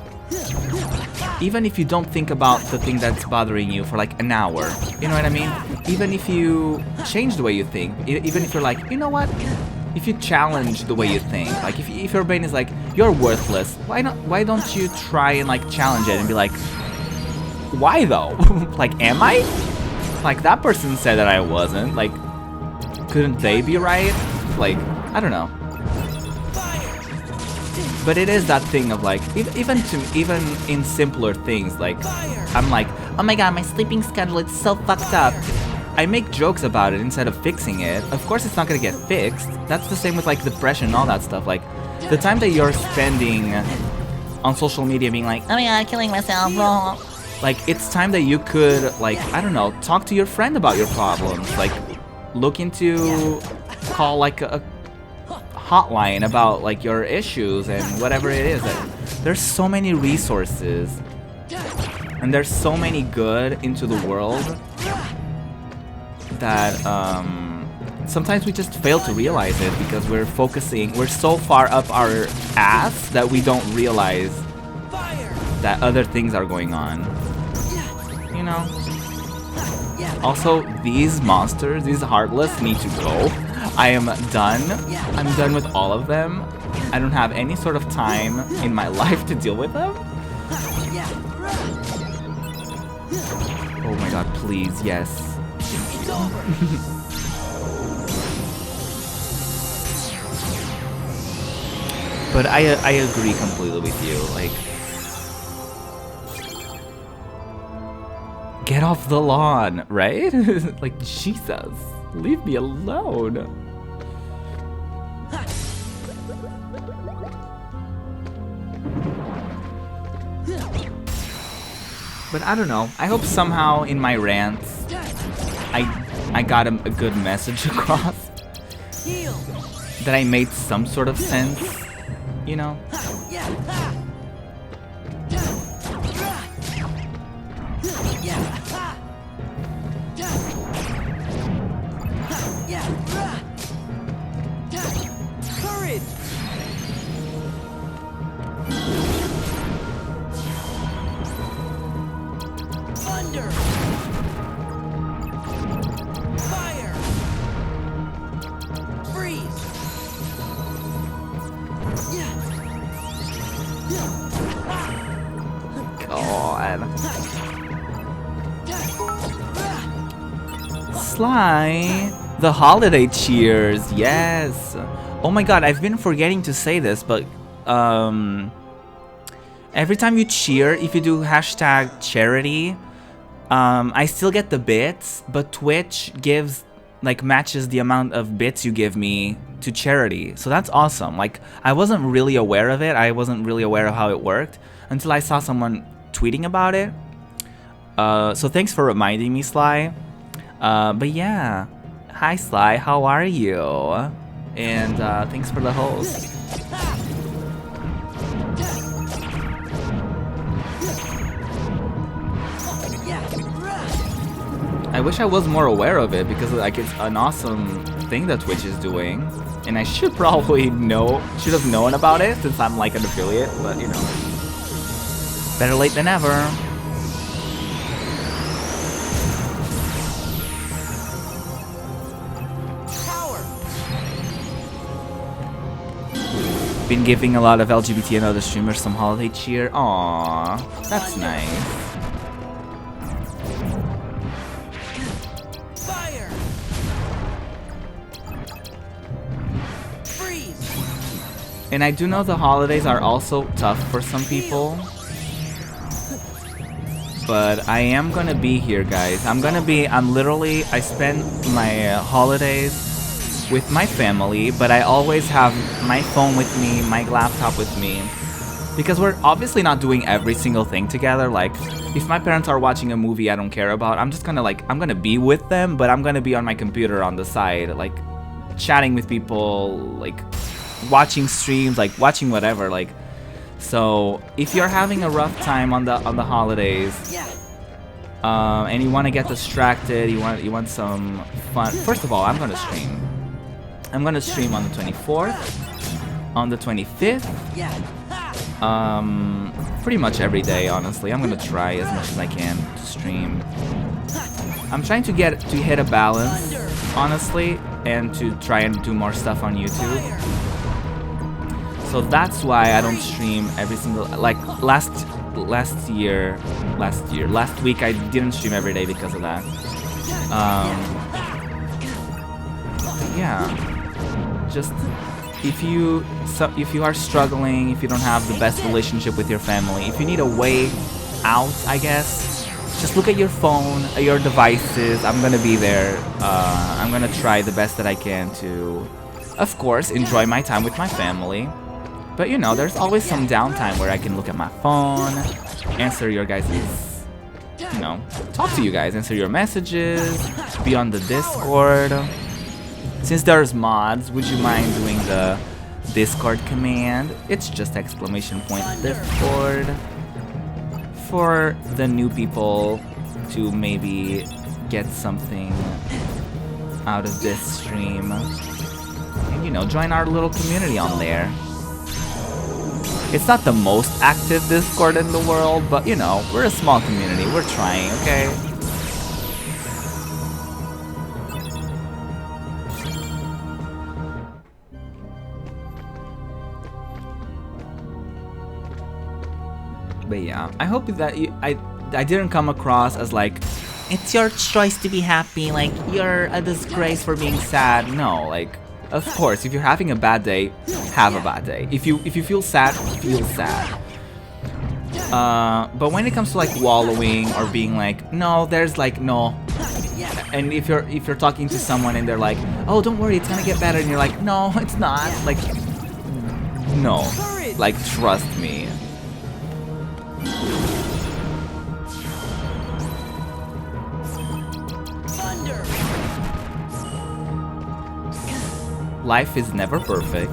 Speaker 1: even if you don't think about the thing that's bothering you for like an hour, you know what I mean? Even if you change the way you think, even if you're like, you know what? If you challenge the way you think, like if your brain is like, you're worthless, why don't you try and like challenge it and be like, why though? Like, am I? Like, that person said that I wasn't. Like, couldn't they be right? Like, I don't know. But it is that thing of like, even in simpler things, like, I'm like, oh my god, my sleeping schedule, it's so fucked up. I make jokes about it instead of fixing it. Of course it's not gonna get fixed. That's the same with like depression and all that stuff. Like, the time that you're spending on social media being like, oh my god, killing myself, blah. Like, it's time that you could, like, I don't know, talk to your friend about your problems. Like, call like a hotline about like your issues and whatever it is. Like, there's so many resources and there's so many good into the world that sometimes we just fail to realize it because we're so far up our ass that we don't realize that other things are going on, you know? Also, these monsters, these Heartless, need to go. I am done. I'm done with all of them. I don't have any sort of time in my life to deal with them. Oh my god, please, yes. But I agree completely with you. Like, get off the lawn, right? Like, Jesus, leave me alone. But I don't know. I hope somehow in my rants, I got a good message across. That I made some sort of sense, you know?
Speaker 2: Courage! Thunder! Fire! Freeze!
Speaker 1: God. Sly, the holiday cheers, yes. Oh my god, I've been forgetting to say this, but every time you cheer, if you do hashtag charity, I still get the bits, but Twitch gives like matches the amount of bits you give me to charity. So that's awesome. Like, I wasn't really aware of it. I wasn't really aware of how it worked until I saw someone tweeting about it. So thanks for reminding me, Sly. But yeah, hi Sly, how are you? And thanks for the host. I wish I was more aware of it because like it's an awesome thing that Twitch is doing, and I should probably should have known about it since I'm like an affiliate. But you know, better late than never. Been giving a lot of LGBT and other streamers some holiday cheer. Aww, that's nice.
Speaker 2: Fire. Freeze.
Speaker 1: And I do know the holidays are also tough for some people. But I am gonna be here, guys. I spend my holidays with my family, but I always have my phone with me, my laptop with me, because we're obviously not doing every single thing together. Like, if my parents are watching a movie I don't care about, I'm just gonna I'm gonna be with them, but I'm gonna be on my computer on the side, like chatting with people, like watching streams, like watching whatever. Like, so if you're having a rough time on the holidays, and you want to get distracted, you want some fun. First of all, I'm gonna stream. I'm gonna stream on the 24th, on the 25th, pretty much every day, honestly. I'm gonna try as much as I can to stream. I'm trying to hit a balance, honestly, and to try and do more stuff on YouTube. So that's why I don't stream every single, like last week I didn't stream every day because of that. Yeah. Just if you are struggling, if you don't have the best relationship with your family, if you need a way out, I guess, just look at your phone, at your devices. I'm gonna be there. I'm gonna try the best that I can to, of course, enjoy my time with my family. But you know, there's always some downtime where I can look at my phone, answer your guys', you know, talk to you guys, answer your messages, be on the Discord. Since there's mods, would you mind doing the Discord command? It's just !Discord for the new people to maybe get something out of this stream. And you know, join our little community on there. It's not the most active Discord in the world, but you know, we're a small community. We're trying, okay? But yeah, I hope that I didn't come across as like, it's your choice to be happy, like you're a disgrace for being sad. No, like, of course, if you're having a bad day, have a bad day. If you feel sad, feel sad. But when it comes to like wallowing or being like, no, there's like no. And if you're talking to someone and they're like, oh, don't worry, it's gonna get better, and you're like, no, it's not. Like, no, like trust me.
Speaker 2: Thunder.
Speaker 1: Life is never perfect,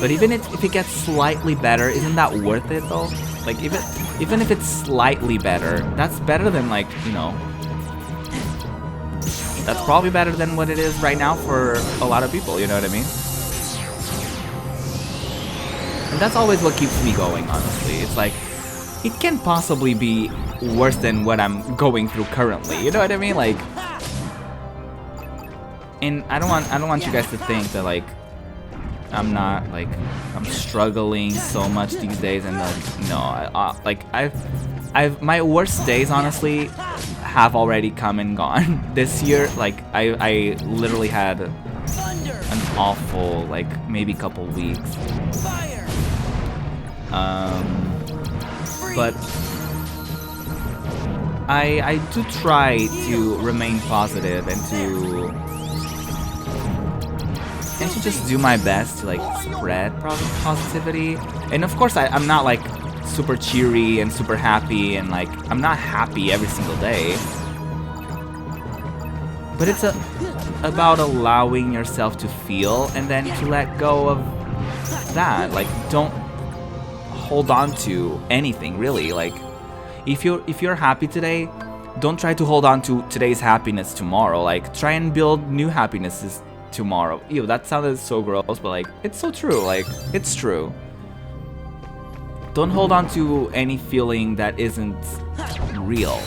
Speaker 1: but even if it gets slightly better, isn't that worth it though? Like even if it's slightly better, that's better than like, you know, that's probably better than what it is right now for a lot of people, you know what I mean? And that's always what keeps me going, honestly. It's like, it can't possibly be worse than what I'm going through currently, you know what I mean? Like, and I don't want you guys to think that like I'm struggling so much these days, and no, like I've my worst days honestly have already come and gone this year. Like I literally had an awful like maybe couple weeks. I do try to remain positive and to just do my best to like spread positivity. And of course I'm not like super cheery and super happy, and like I'm not happy every single day. But it's about allowing yourself to feel and then to let go of that. Like, don't hold on to anything really. Like, if you're happy today, don't try to hold on to today's happiness tomorrow. Like, try and build new happinesses tomorrow. Ew, that sounded so gross, but like, it's so true. Like, it's true. Don't hold on to any feeling that isn't real.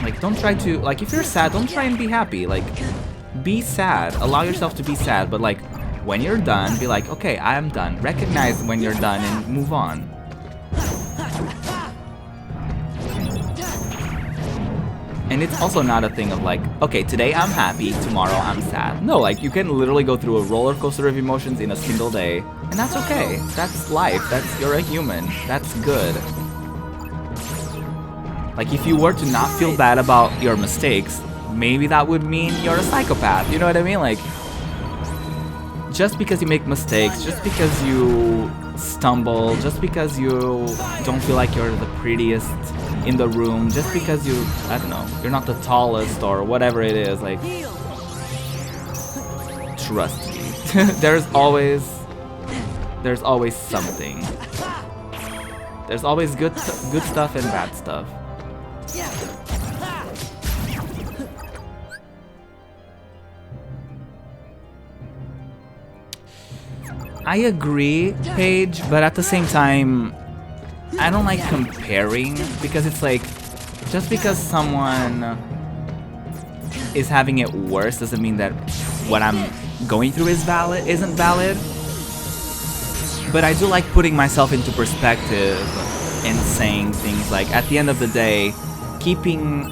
Speaker 1: Like, don't try to, like, if you're sad, don't try and be happy. Like, be sad. Allow yourself to be sad, but like, when you're done, be like, okay, I am done. Recognize when you're done and move on. And it's also not a thing of like, okay, today I'm happy, tomorrow I'm sad. No, like, you can literally go through a roller coaster of emotions in a single day, and that's okay. That's life. You're a human. That's good. Like, if you were to not feel bad about your mistakes, maybe that would mean you're a psychopath. You know what I mean? Like, just because you make mistakes, just because you stumble, just because you don't feel like you're the prettiest in the room, just because you, I don't know, you're not the tallest or whatever it is, like, trust me. There's always something. There's always good stuff and bad stuff. I agree, Paige, but at the same time, I don't like comparing, because it's like, just because someone is having it worse doesn't mean that what I'm going through isn't valid. But I do like putting myself into perspective and saying things like, at the end of the day, keeping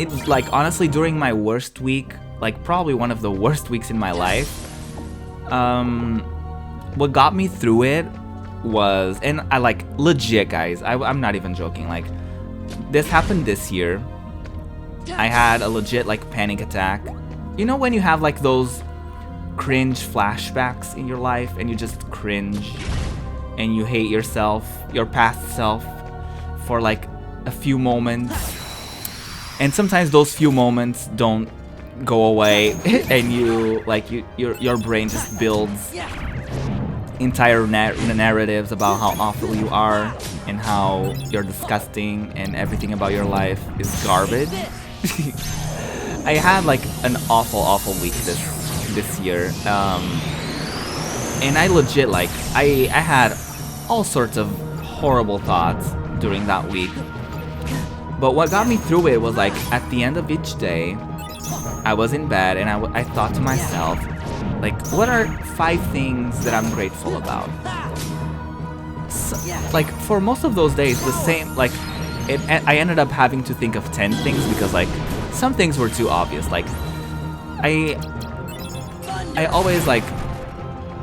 Speaker 1: it, like, honestly, during my worst week, like probably one of the worst weeks in my life, what got me through it was, and I like, legit guys, I'm not even joking, like, this happened this year. I had a legit like panic attack. You know when you have like those cringe flashbacks in your life and you just cringe and you hate yourself, your past self, for like a few moments, and sometimes those few moments don't go away and you like your brain just builds entire narratives about how awful you are and how you're disgusting and everything about your life is garbage. I had like an awful week this year, and I legit like I had all sorts of horrible thoughts during that week. But what got me through it was like, at the end of each day, I was in bed and I thought to myself, like, what are 5 things that I'm grateful about? So, like, for most of those days, the same, like, I ended up having to think of 10 things because, like, some things were too obvious. Like, I always, like,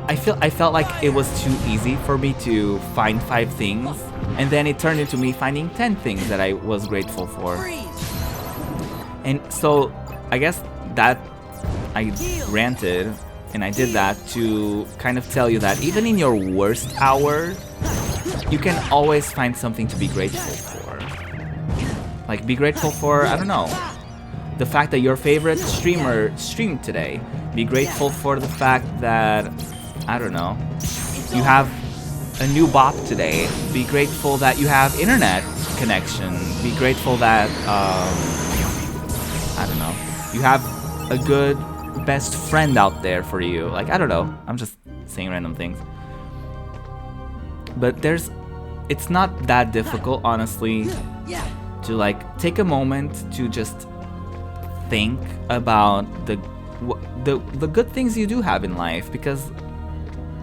Speaker 1: I felt like it was too easy for me to find 5 things, and then it turned into me finding 10 things that I was grateful for. And so, I guess that I ranted, and I did that to kind of tell you that even in your worst hour, you can always find something to be grateful for. Like, be grateful for, I don't know, the fact that your favorite streamer streamed today. Be grateful for the fact that, I don't know, you have a new bop today. Be grateful that you have internet connection. Be grateful that, I don't know, you have a good best friend out there for you. Like, I don't know, I'm just saying random things. But it's not that difficult, honestly, to like take a moment to just think about the good things you do have in life, because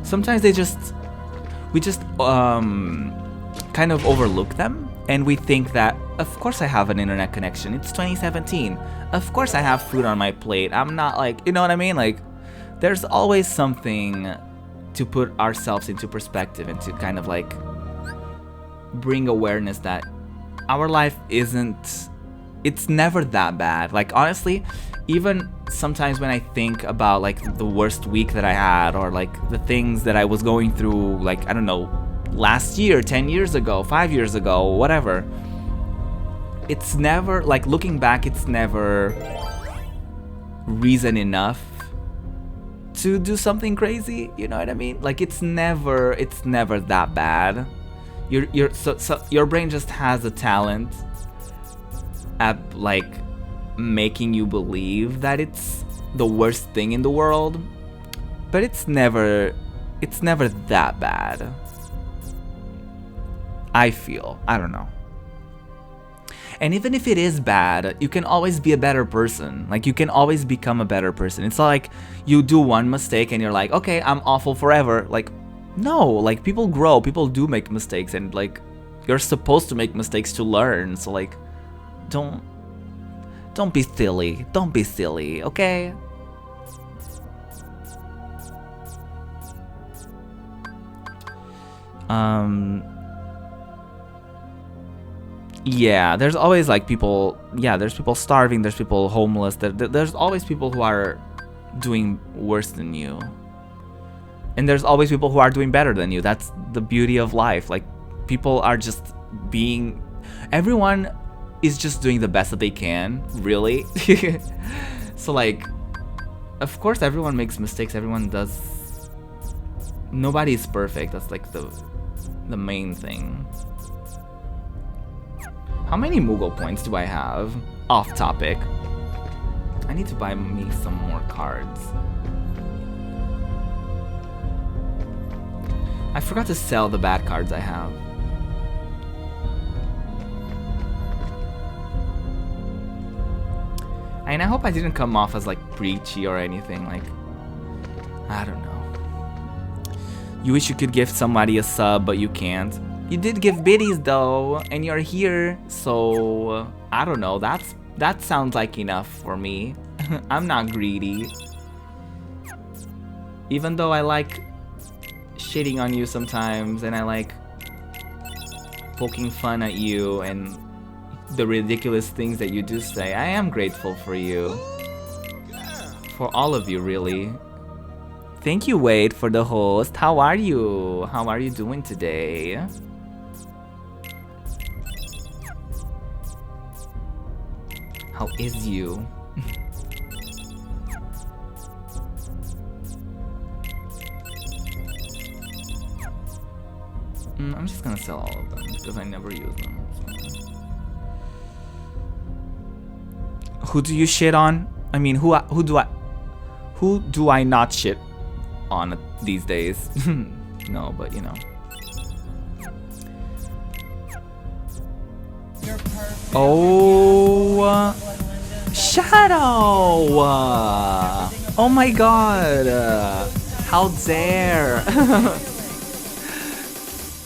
Speaker 1: sometimes we just kind of overlook them, and we think that, of course I have an internet connection, it's 2017, of course I have food on my plate, I'm not like, you know what I mean? Like, there's always something to put ourselves into perspective and to kind of like bring awareness that our life isn't, it's never that bad. Like, honestly, even sometimes when I think about like the worst week that I had, or like the things that I was going through, like, I don't know, last year, 10 years ago, 5 years ago, whatever, it's never, like, looking back, it's never reason enough to do something crazy, you know what I mean? Like, it's never that bad. So your brain just has a talent at like making you believe that it's the worst thing in the world, but it's never that bad. I feel, I don't know. And even if it is bad, you can always be a better person. Like, you can always become a better person. It's not like you do one mistake and you're like, okay, I'm awful forever. Like, no, like, people grow, people do make mistakes, and like, you're supposed to make mistakes to learn. So like, don't be silly. Don't be silly, okay? Yeah, there's always like people, yeah, there's people starving, there's people homeless, there's always people who are doing worse than you. And there's always people who are doing better than you. That's the beauty of life. Like, people are just being, everyone is just doing the best that they can, really. So like, of course everyone makes mistakes, everyone does, nobody is perfect. That's like the main thing. How many Moogle points do I have? Off topic. I need to buy me some more cards. I forgot to sell the bad cards I have. And I hope I didn't come off as like preachy or anything. Like, I don't know. You wish you could give somebody a sub, but you can't. You did give biddies though, and you're here, so I don't know. That sounds like enough for me. I'm not greedy. Even though I like shitting on you sometimes, and I like poking fun at you and the ridiculous things that you do say, I am grateful for you. For all of you, really. Thank you, Wade, for the host. How are you? How are you doing today? How is you? I'm just gonna sell all of them because I never use them. So. Who do you shit on? I mean, who do I not shit on these days? No, but you know. Oh, Shadow! Oh my god! How dare!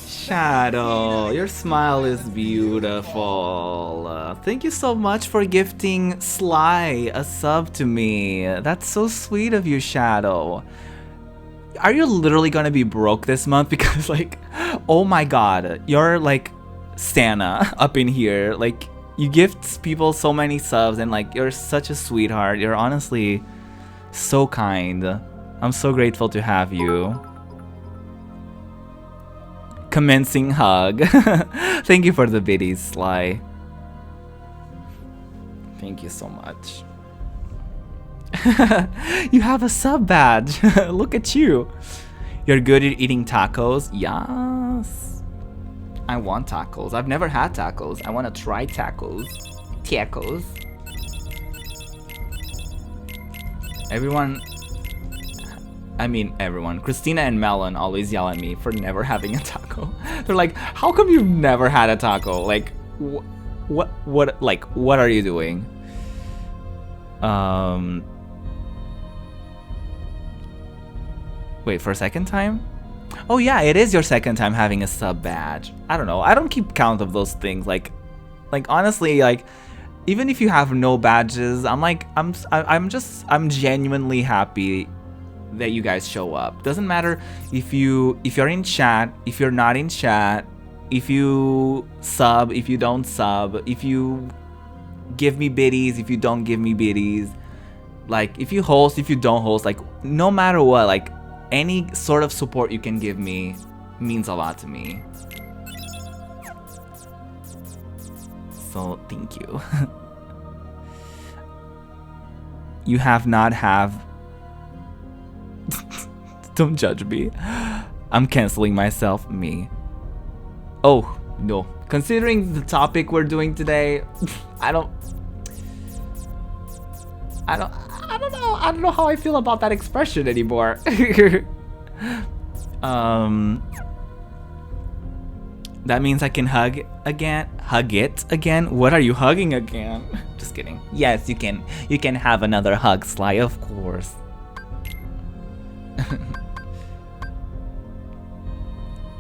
Speaker 1: Shadow, your smile is beautiful. Thank you so much for gifting Sly a sub to me. That's so sweet of you, Shadow. Are you literally gonna be broke this month? Because like, oh my god, you're like Santa up in here. Like, you gift people so many subs, and like, you're such a sweetheart. You're honestly so kind. I'm so grateful to have you. Commencing hug. Thank you for the biddies, Sly. Thank you so much. You have a sub badge. Look at you. You're good at eating tacos? Yes. I want tacos. I've never had tacos. I want to try tacos. Tacos. Everyone, Christina and Melon always yell at me for never having a taco. They're like, how come you've never had a taco? Like, what are you doing? Wait, for a second time? Oh yeah, it is your second time having a sub badge. I don't know. I don't keep count of those things. Like honestly, like, even if you have no badges, I'm genuinely happy that you guys show up. Doesn't matter if you're in chat, if you're not in chat, if you sub, if you don't sub, if you give me biddies, if you don't give me biddies, like if you host, if you don't host, like no matter what, like any sort of support you can give me means a lot to me. So thank you. You have not have. Don't judge me. I'm canceling myself. Me. Oh no. Considering the topic we're doing today, I don't know how I feel about that expression anymore. That means I can hug it again. What are you hugging again? Just kidding. Yes, you can have another hug, Sly, of course.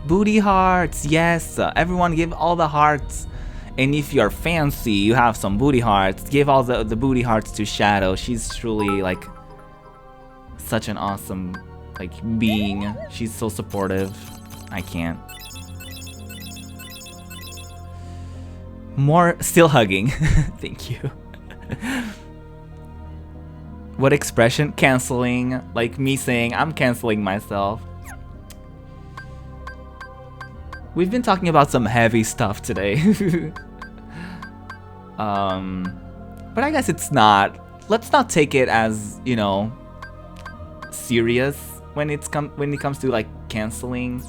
Speaker 1: Booty hearts, yes. Everyone give all the hearts. And if you're fancy, you have some booty hearts, give all the booty hearts to Shadow. She's truly like such an awesome like being. She's so supportive. I can't. More still hugging. Thank you. What expression? Canceling. Like me saying I'm canceling myself. We've been talking about some heavy stuff today. But I guess it's not. Let's not take it as, you know, serious when it comes to like canceling.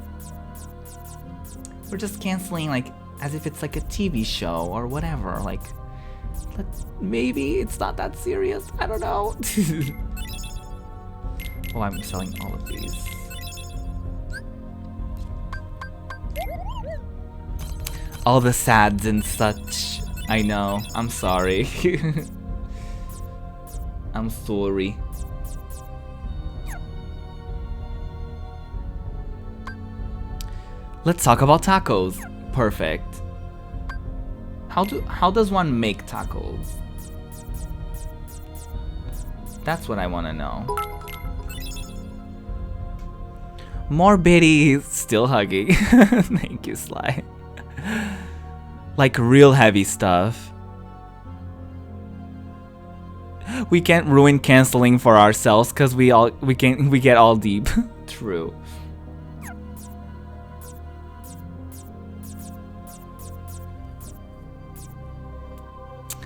Speaker 1: We're just canceling like as if it's like a TV show or whatever. Like, maybe it's not that serious. I don't know. Oh, I'm selling all of these. All the sads and such. I know. I'm sorry. I'm sorry. Let's talk about tacos. Perfect. How does one make tacos? That's what I want to know. More biddies. Still hugging. Thank you, Sly. Like real heavy stuff. We can't ruin canceling for ourselves because we get all deep. True.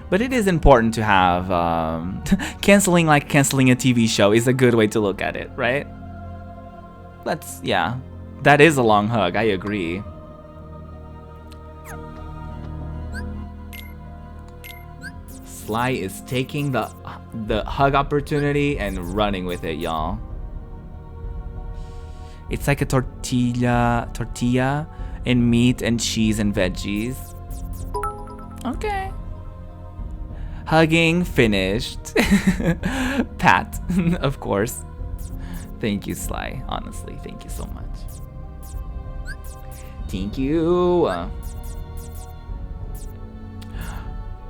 Speaker 1: But it is important to have canceling like canceling a TV show is a good way to look at it, right? Yeah. That is a long hug, I agree. Sly is taking the hug opportunity and running with it, y'all. It's like a tortilla and meat and cheese and veggies. Okay. Hugging finished. Pat, of course. Thank you, Sly. Honestly, thank you so much. Thank you.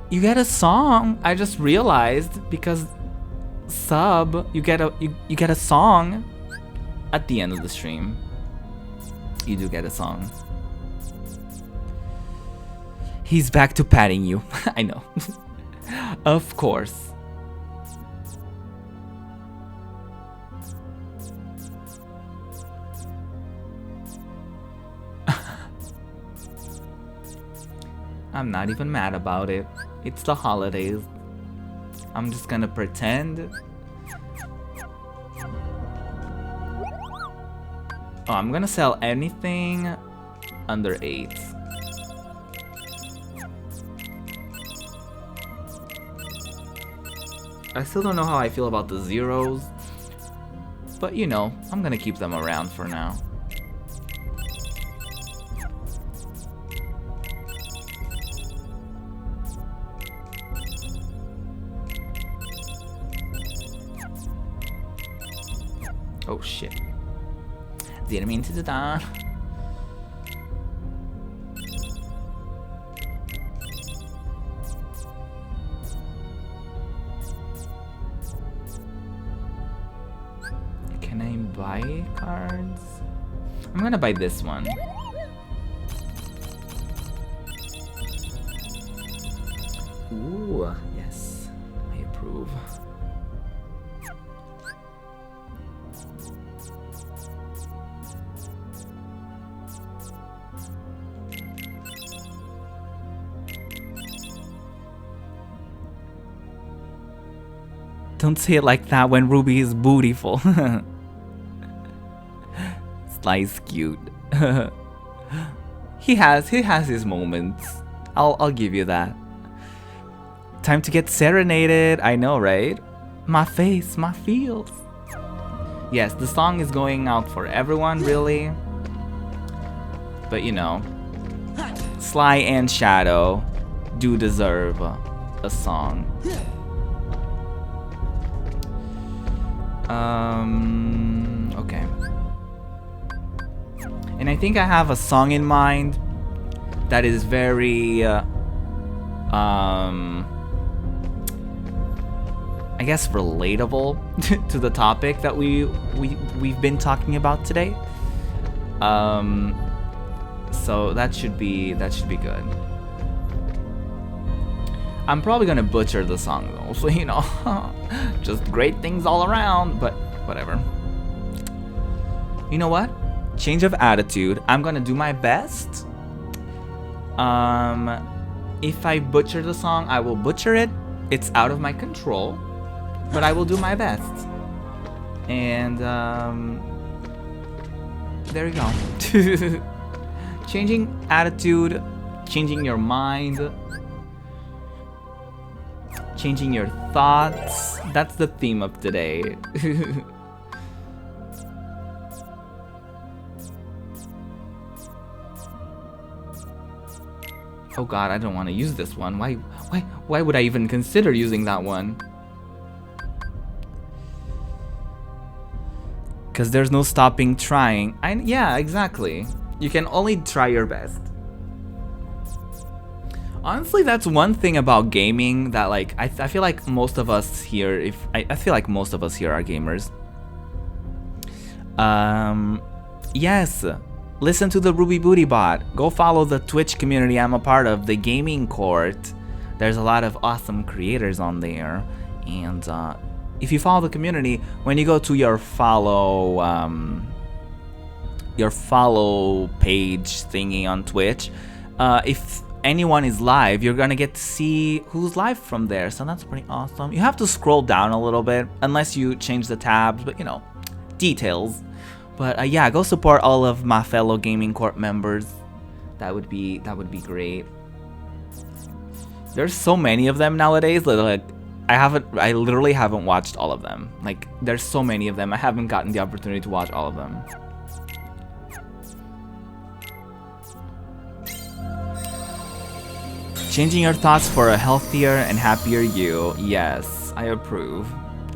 Speaker 1: You get a song. I just realized because sub, you get a song at the end of the stream. You do get a song. He's back to patting you. I know. Of course. I'm not even mad about it. It's the holidays. I'm just gonna pretend. Oh, I'm gonna sell anything under 8. I still don't know how I feel about the zeros, but you know, I'm gonna keep them around for now. Oh shit. Didn't mean to do that. Can I buy cards? I'm gonna buy this one. Ooh, yes, I approve. Don't say it like that when Ruby is beautiful. Sly's cute. He has his moments. I'll give you that. Time to get serenaded. I know, right? My face, my feels. Yes, the song is going out for everyone, really. But you know, Sly and Shadow do deserve a song. Okay. And I think I have a song in mind that is very, I guess relatable to the topic that we've been talking about today. So that should be good. I'm probably gonna butcher the song though, so you know, just great things all around, but whatever. You know what? Change of attitude. I'm gonna do my best. If I butcher the song, I will butcher it. It's out of my control, but I will do my best. And there you go. Changing attitude, changing your mind, changing your thoughts. That's the theme of today. Oh god, I don't want to use this one. Why would I even consider using that one? Because there's no stopping trying. Yeah, exactly. You can only try your best. Honestly, that's one thing about gaming that, like, I feel like most of us here, I feel like most of us here are gamers. Yes, listen to the Ruby Booty Bot. Go follow the Twitch community I'm a part of, the Gaming Court. There's a lot of awesome creators on there, and if you follow the community, when you go to your follow page thingy on Twitch, if anyone is live, you're gonna get to see who's live from there, so that's pretty awesome. You have to scroll down a little bit unless you change the tabs, but you know, details. But yeah, go support all of my fellow Gaming Corp members. That would be great. There's so many of them nowadays that, like, I literally haven't watched all of them. Like, there's so many of them, I haven't gotten the opportunity to watch all of them. Changing your thoughts for a healthier and happier you. Yes, I approve.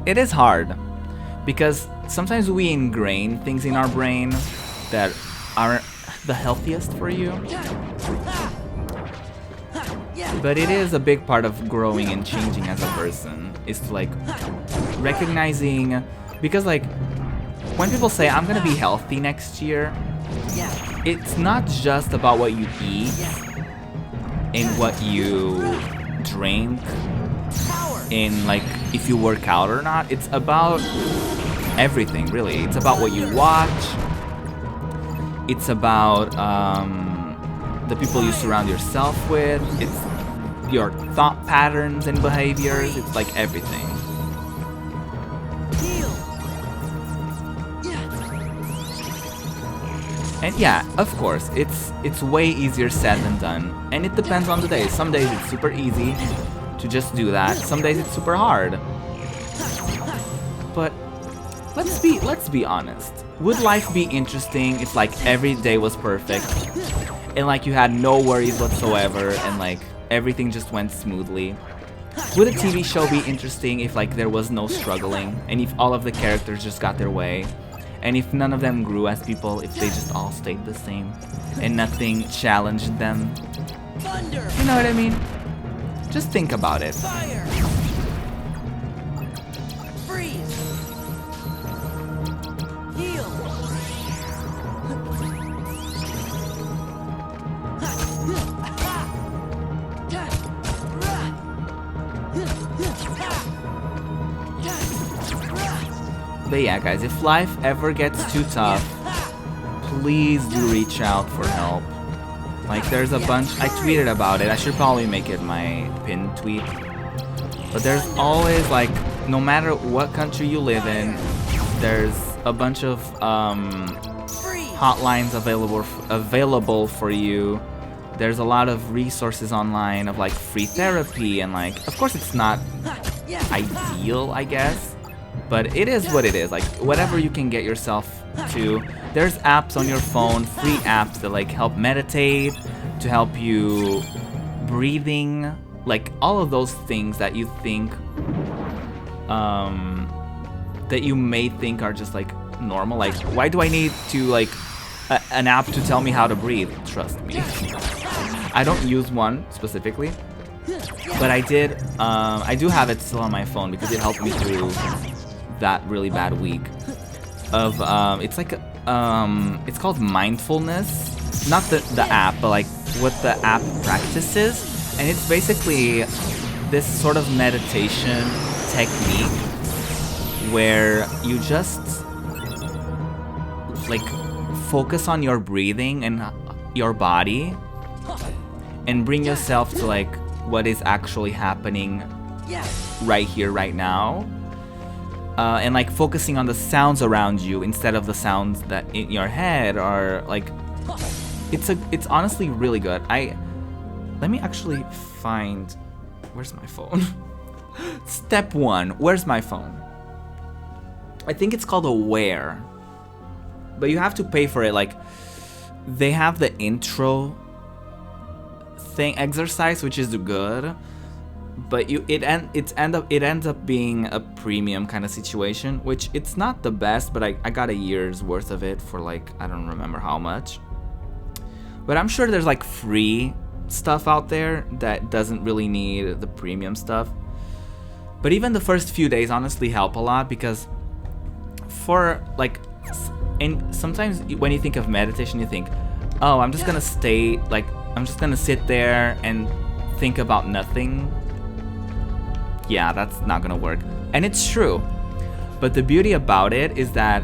Speaker 1: It is hard because sometimes we ingrain things in our brain that aren't the healthiest for you. But it is a big part of growing and changing as a person, is to, like, recognizing, because, like, when people say I'm gonna be healthy next year, it's not just about what you eat and what you drink and, like, if you work out or not. It's about everything, really. It's about what you watch. It's about the people you surround yourself with. It's your thought patterns and behaviors. It's like everything. And yeah, of course, it's way easier said than done, and it depends on the day. Some days it's super easy to just do that. Some days it's super hard. But let's be honest. Would life be interesting if, like, every day was perfect and, like, you had no worries whatsoever and, like, everything just went smoothly? Would a TV show be interesting if, like, there was no struggling and if all of the characters just got their way? And if none of them grew as people, if they just all stayed the same and nothing challenged them? You know what I mean? Just think about it.
Speaker 2: Fire! Freeze! Heal!
Speaker 1: But yeah, guys, if life ever gets too tough, please do reach out for help. Like, there's a bunch, I tweeted about it, I should probably make it my pinned tweet. But there's always, like, no matter what country you live in, there's a bunch of hotlines available for you. There's a lot of resources online of, like, free therapy, and, like, of course it's not ideal, I guess, but it is what it is. Like, whatever you can get yourself to. There's apps on your phone, free apps that, like, help meditate, to help you breathing, like, all of those things that you think that you may think are just, like, normal. Like, why do I need to, like, an app to tell me how to breathe? Trust me. I don't use one specifically, but I do have it still on my phone because it helped me through that really bad week of it's like it's called mindfulness, not the app, but like what the app practices, and it's basically this sort of meditation technique where you just like focus on your breathing and your body and bring yourself to like what is actually happening right here, right now, and like focusing on the sounds around you instead of the sounds that in your head are like. It's honestly really good. Let me actually find. Where's my phone? Step 1. Where's my phone? I think it's called Aware, but you have to pay for it. Like, they have the intro thing exercise, which is good, but it ends up being a premium kind of situation, which it's not the best, but I got a year's worth of it for like, I don't remember how much, but I'm sure there's like free stuff out there that doesn't really need the premium stuff. But even the first few days honestly help a lot, because for like, and sometimes when you think of meditation, you think, oh, I'm just gonna sit there and think about nothing. Yeah, that's not gonna work. And it's true. But the beauty about it is that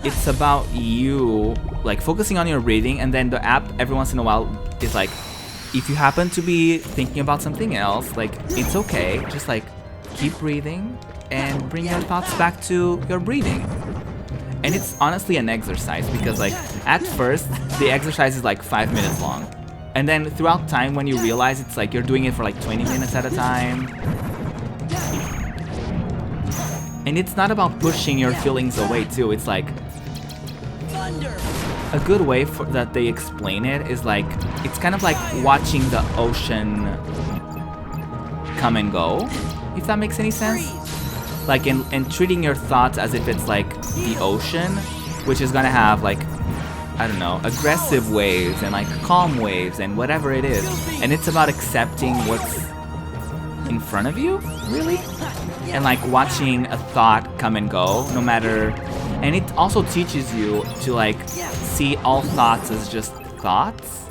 Speaker 1: it's about you like focusing on your breathing, and then the app every once in a while is like, if you happen to be thinking about something else, like, it's okay, just like keep breathing and bring your thoughts back to your breathing. And it's honestly an exercise, because like at first the exercise is like 5 minutes long, and then throughout time, when you realize it's like you're doing it for like 20 minutes at a time. And it's not about pushing your feelings away too. It's like a good way for that they explain it is like, it's kind of like watching the ocean come and go, if that makes any sense. Like, and treating your thoughts as if it's like the ocean, which is gonna have like, I don't know, aggressive waves and like calm waves and whatever it is. And it's about accepting what's in front of you, really, and like watching a thought come and go, no matter. And it also teaches you to like see all thoughts as just thoughts,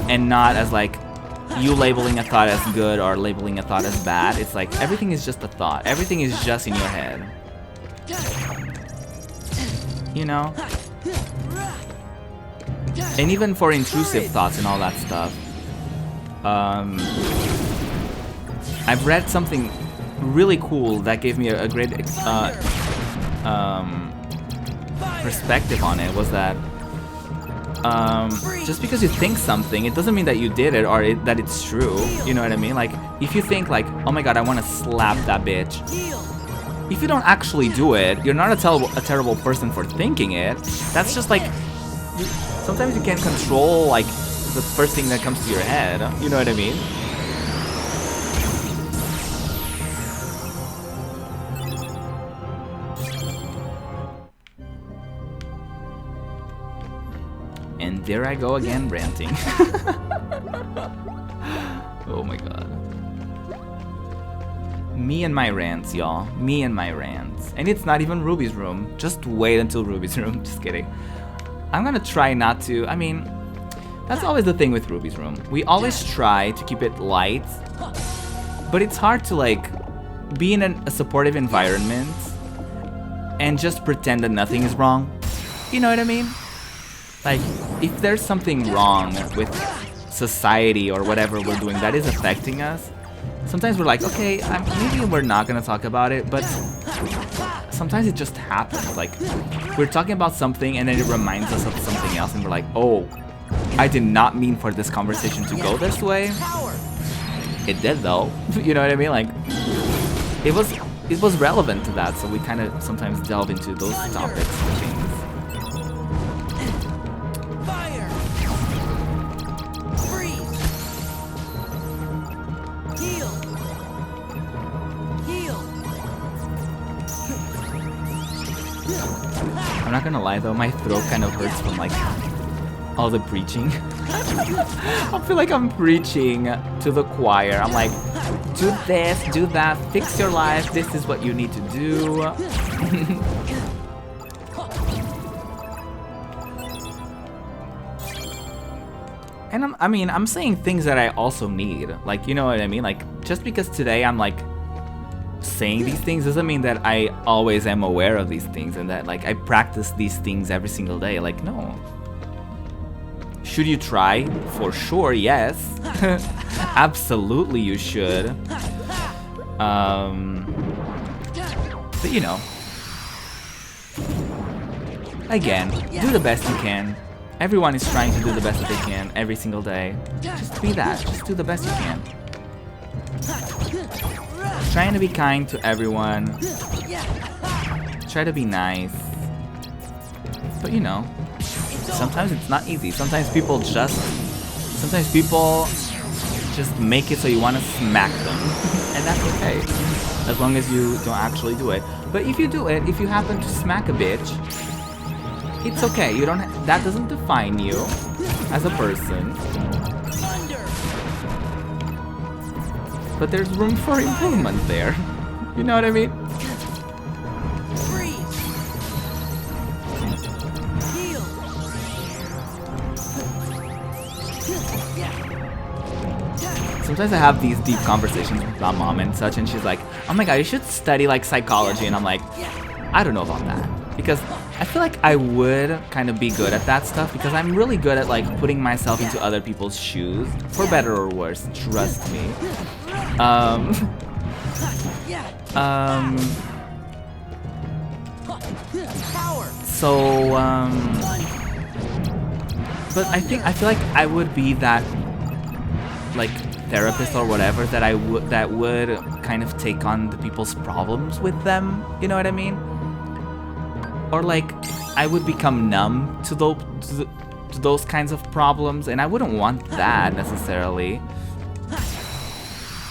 Speaker 1: and not as like you labeling a thought as good or labeling a thought as bad. It's like everything is just a thought. Everything is just in your head. You know? And even for intrusive thoughts and all that stuff, I've read something really cool that gave me a great perspective on it, was that just because you think something, it doesn't mean that you did it or that it's true. You know what I mean? Like, if you think like, oh my god, I want to slap that bitch, if you don't actually do it, you're not a terrible person for thinking it. That's just like, sometimes you can't control like the first thing that comes to your head. You know what I mean? And there I go again, ranting. Oh my god. Me and my rants, y'all. Me and my rants. And it's not even Ruby's room. Just wait until Ruby's room. Just kidding. I'm gonna try not to. I mean, that's always the thing with Ruby's room. We always try to keep it light But it's hard to like be in a supportive environment and just pretend that nothing is wrong. You know what I mean? Like, if there's something wrong with society or whatever we're doing that is affecting us, sometimes we're like, okay, maybe we're not gonna talk about it, but sometimes it just happens. Like, we're talking about something and then it reminds us of something else and we're like, oh, I did not mean for this conversation to go this way. It did though. You know what I mean? Like, it was relevant to that, so we kind of sometimes delve into those topics and things.
Speaker 2: Fire! Freeze! Heal! Heal!
Speaker 1: I'm not gonna lie though, my throat kind of hurts from like all the preaching. I feel like I'm preaching to the choir. I'm like, do this, do that, fix your life, this is what you need to do. And I'm saying things that I also need. Like, you know what I mean? Like, just because today I'm like saying these things doesn't mean that I always am aware of these things and that like I practice these things every single day. Like, no. Should you try? For sure, yes. Absolutely you should. But you know, again, do the best you can. Everyone is trying to do the best that they can every single day. Just be that. Just do the best you can. Trying to be kind to everyone. Try to be nice. But you know, sometimes it's not easy. Sometimes people just make it so you want to smack them. And that's okay. As long as you don't actually do it. But if you do it, if you happen to smack a bitch, it's okay. You don't that doesn't define you as a person.
Speaker 2: Thunder!
Speaker 1: But there's room for improvement there. You know what I mean?
Speaker 2: Freeze! Heal!
Speaker 1: Sometimes I have these deep conversations with my mom and such, and she's like, oh my god, you should study like psychology. And I'm like, I don't know about that. Because I feel like I would kind of be good at that stuff because I'm really good at like putting myself into other people's shoes, for better or worse, trust me. But I feel like I would be that like therapist or whatever that would kind of take on the people's problems with them, you know what I mean? Or like I would become numb to those kinds of problems, and I wouldn't want that necessarily.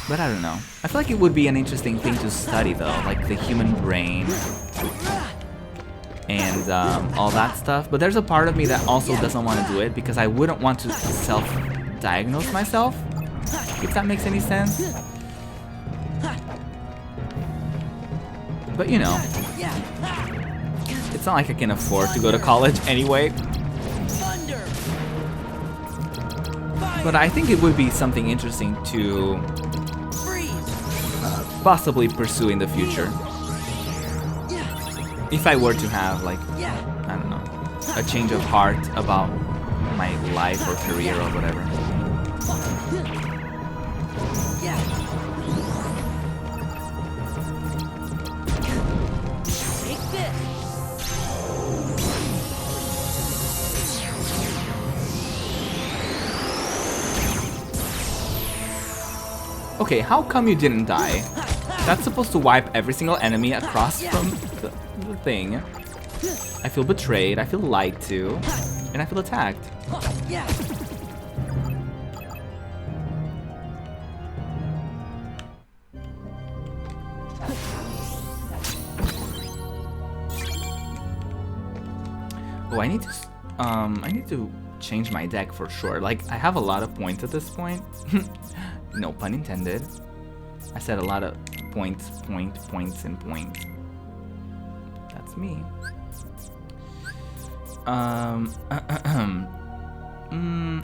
Speaker 1: But I don't know. I feel like it would be an interesting thing to study though, like the human brain and all that stuff. But there's a part of me that also doesn't want to do it because I wouldn't want to self-diagnose myself, if that makes any sense. But you know, it's not like I can afford to go to college anyway.
Speaker 2: Thunder!
Speaker 1: But I think it would be something interesting to possibly pursue in the future. If I were to have like, I don't know, a change of heart about my life or career or whatever.
Speaker 2: Take this!
Speaker 1: Okay, how come you didn't die? That's supposed to wipe every single enemy across from the thing. I feel betrayed, I feel lied to, and I feel attacked. Oh, I need to change my deck for sure. Like, I have a lot of points at this point. No pun intended. I said a lot of points, and points. That's me.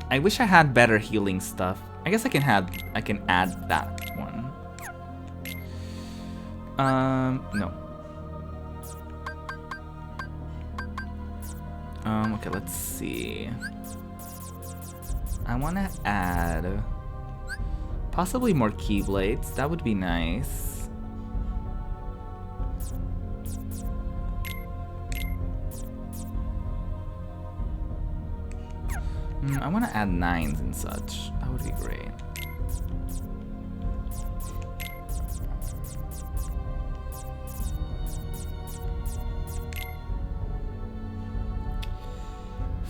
Speaker 1: I wish I had better healing stuff. I guess I can add that one. No. Okay, let's see. I want to add possibly more keyblades. That would be nice. I want to add 9s and such. That would be great.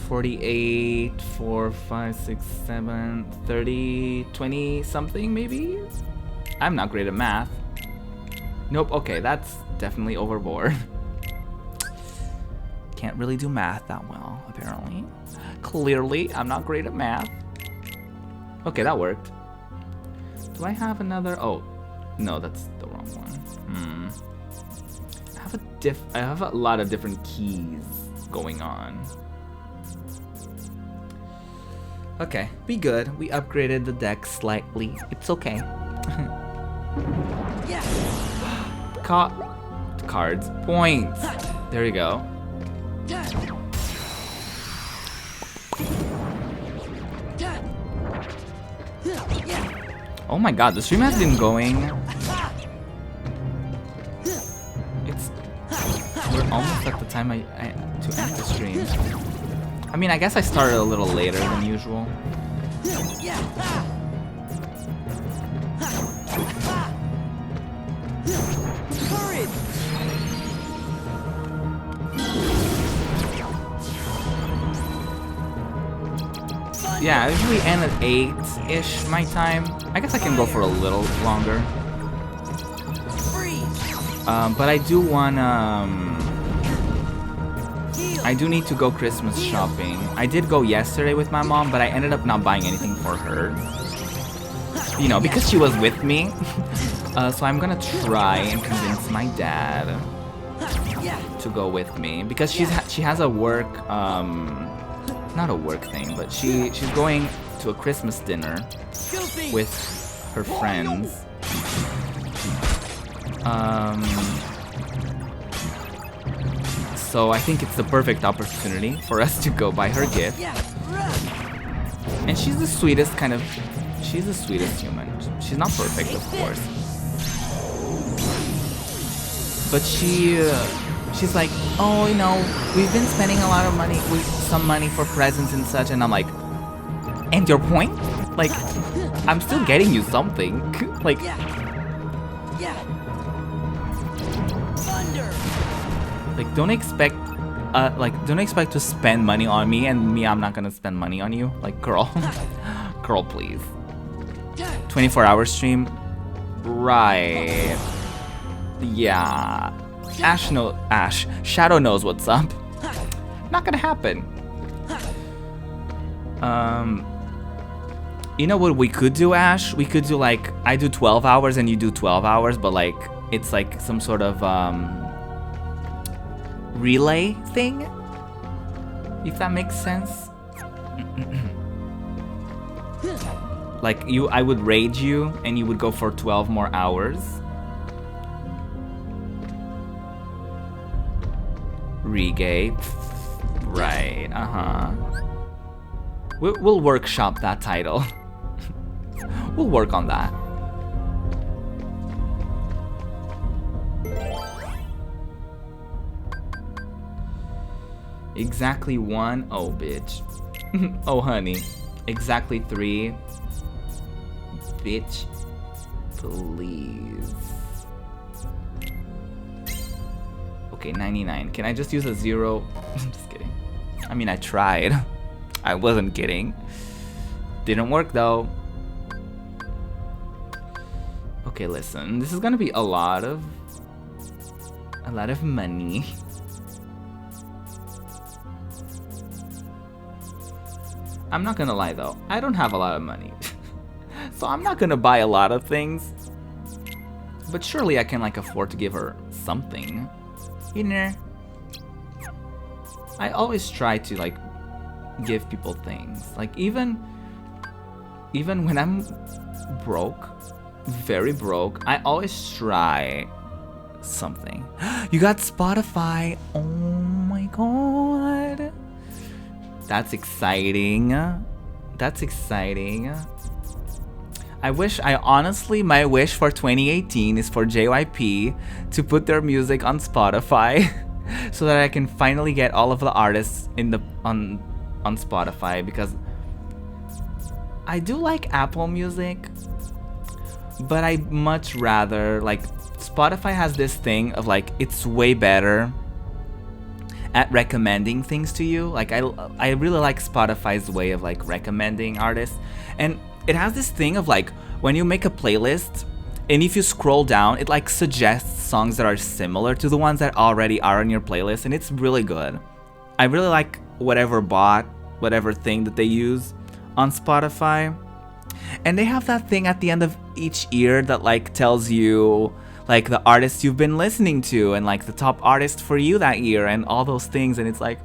Speaker 1: $48, 4, 5, 6, 7, 30, 20 something maybe? I'm not great at math. Nope, okay, that's definitely overboard. Can't really do math that well, apparently. Clearly, I'm not great at math. Okay, that worked. Do I have another? Oh, no, that's the wrong one. I have a lot of different keys going on. Okay, be good. We upgraded the deck slightly. It's okay. Cards. Points. There you go. Oh my god, the stream has been going. We're almost at the time to end the stream. I mean, I guess I started a little later than usual. Yeah, I usually end at 8-ish my time. I guess I can go for a little longer. But I do want I do need to go Christmas shopping. I did go yesterday with my mom, but I ended up not buying anything for her. You know, because she was with me. So I'm gonna try and convince my dad to go with me. Because she has a work, not a work thing, but she's going to a Christmas dinner with her friends. So I think it's the perfect opportunity for us to go buy her gift. And she's the sweetest she's the sweetest human. She's not perfect, of course. But she's like, oh, you know, we've been spending a lot of money, some money for presents and such. And I'm like, and your point? Like, I'm still getting you something. Like, like, don't expect to spend money on me, and me, I'm not gonna spend money on you. Like, girl, girl, please. 24-hour stream, right? Yeah. Shadow knows what's up. Not gonna happen. You know what we could do, Ash? We could do like I do 12 hours and you do 12 hours, but like it's like some sort of relay thing, if that makes sense. Like I would raid you and you would go for 12 more hours. Regay. Right, We'll workshop that title. We'll work on that. Exactly 1. Oh, bitch. Oh, honey. Exactly 3. Bitch. Please. Okay, 99. Can I just use a 0? I'm just kidding. I mean, I tried. I wasn't kidding. Didn't work, though. Okay, listen. This is gonna be a lot of money. I'm not gonna lie though, I don't have a lot of money. So I'm not gonna buy a lot of things. But surely I can like afford to give her something. You know? I always try to like give people things. Like even when I'm broke, very broke, I always try something. You got Spotify. Oh my god. That's exciting. That's exciting. Honestly, my wish for 2018 is for JYP to put their music on Spotify so that I can finally get all of the artists on Spotify, because I do like Apple Music, but I much rather, like, Spotify has this thing of, like, it's way better at recommending things to you. Like, I really like Spotify's way of, like, recommending artists. And it has this thing of, like, when you make a playlist and if you scroll down, it, like, suggests songs that are similar to the ones that already are on your playlist, and it's really good. I really like whatever thing that they use on Spotify. And they have that thing at the end of each year that, like, tells you, like, the artists you've been listening to and, like, the top artist for you that year and all those things. And it's like,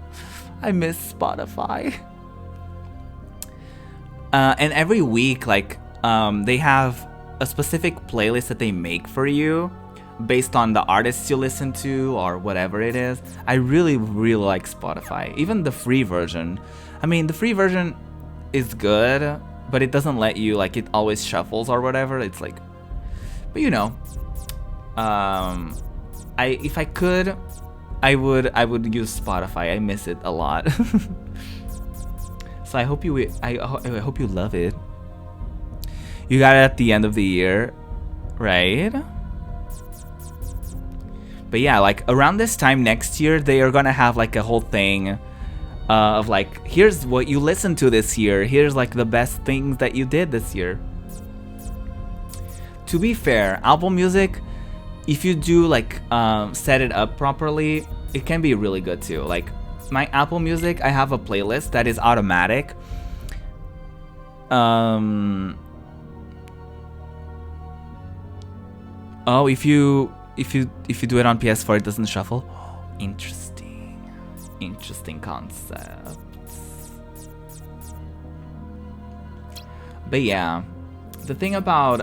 Speaker 1: I miss Spotify. And every week, like, they have a specific playlist that they make for you based on the artists you listen to or whatever it is. I really, really like Spotify. Even the free version. I mean, the free version is good, but it doesn't let you, like, it always shuffles or whatever. It's like, but you know, if I could, I would use Spotify. I miss it a lot. So I hope you love it. You got it at the end of the year, right? But yeah, like, around this time next year, they are gonna have, like, a whole thing of, like, here's what you listened to this year. Here's, like, the best things that you did this year. To be fair, Apple Music, if you do, like, set it up properly, it can be really good too. Like, my Apple Music, I have a playlist that is automatic. Oh, if you do it on PS4, it doesn't shuffle. Interesting concepts. But yeah, the thing about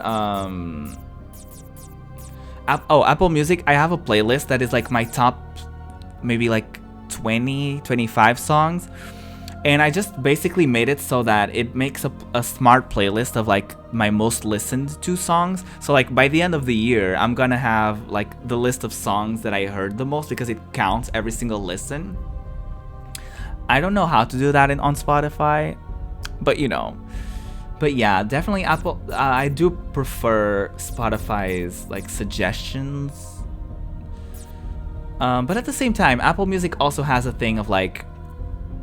Speaker 1: Apple Music, I have a playlist that is, like, my top maybe, like, 25 songs, and I just basically made it so that it makes a smart playlist of, like, my most listened to songs. So, like, by the end of the year, I'm gonna have, like, the list of songs that I heard the most, because it counts every single listen. I don't know how to do that on Spotify, but you know. But yeah, definitely Apple. I do prefer Spotify's, like, suggestions. But at the same time, Apple Music also has a thing of, like,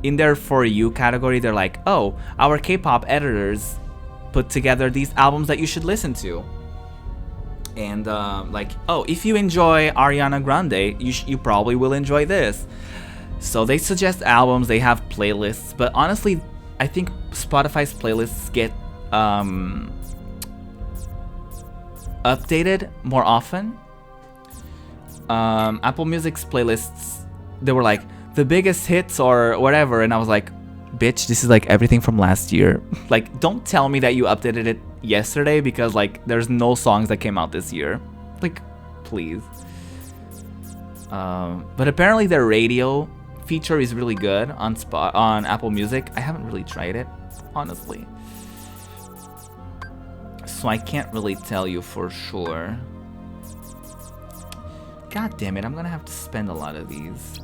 Speaker 1: in their For You category, they're like, oh, our K-pop editors put together these albums that you should listen to. And like, oh, if you enjoy Ariana Grande, you probably will enjoy this. So they suggest albums, they have playlists, but honestly, I think Spotify's playlists get updated more often. Apple Music's playlists, they were like the biggest hits or whatever, and I was like, bitch, this is, like, everything from last year. Like, don't tell me that you updated it yesterday, because, like, there's no songs that came out this year. Like, please. But apparently their radio feature is really good on Apple Music. I haven't really tried it, honestly, so I can't really tell you for sure. God damn it, I'm gonna have to spend a lot of these.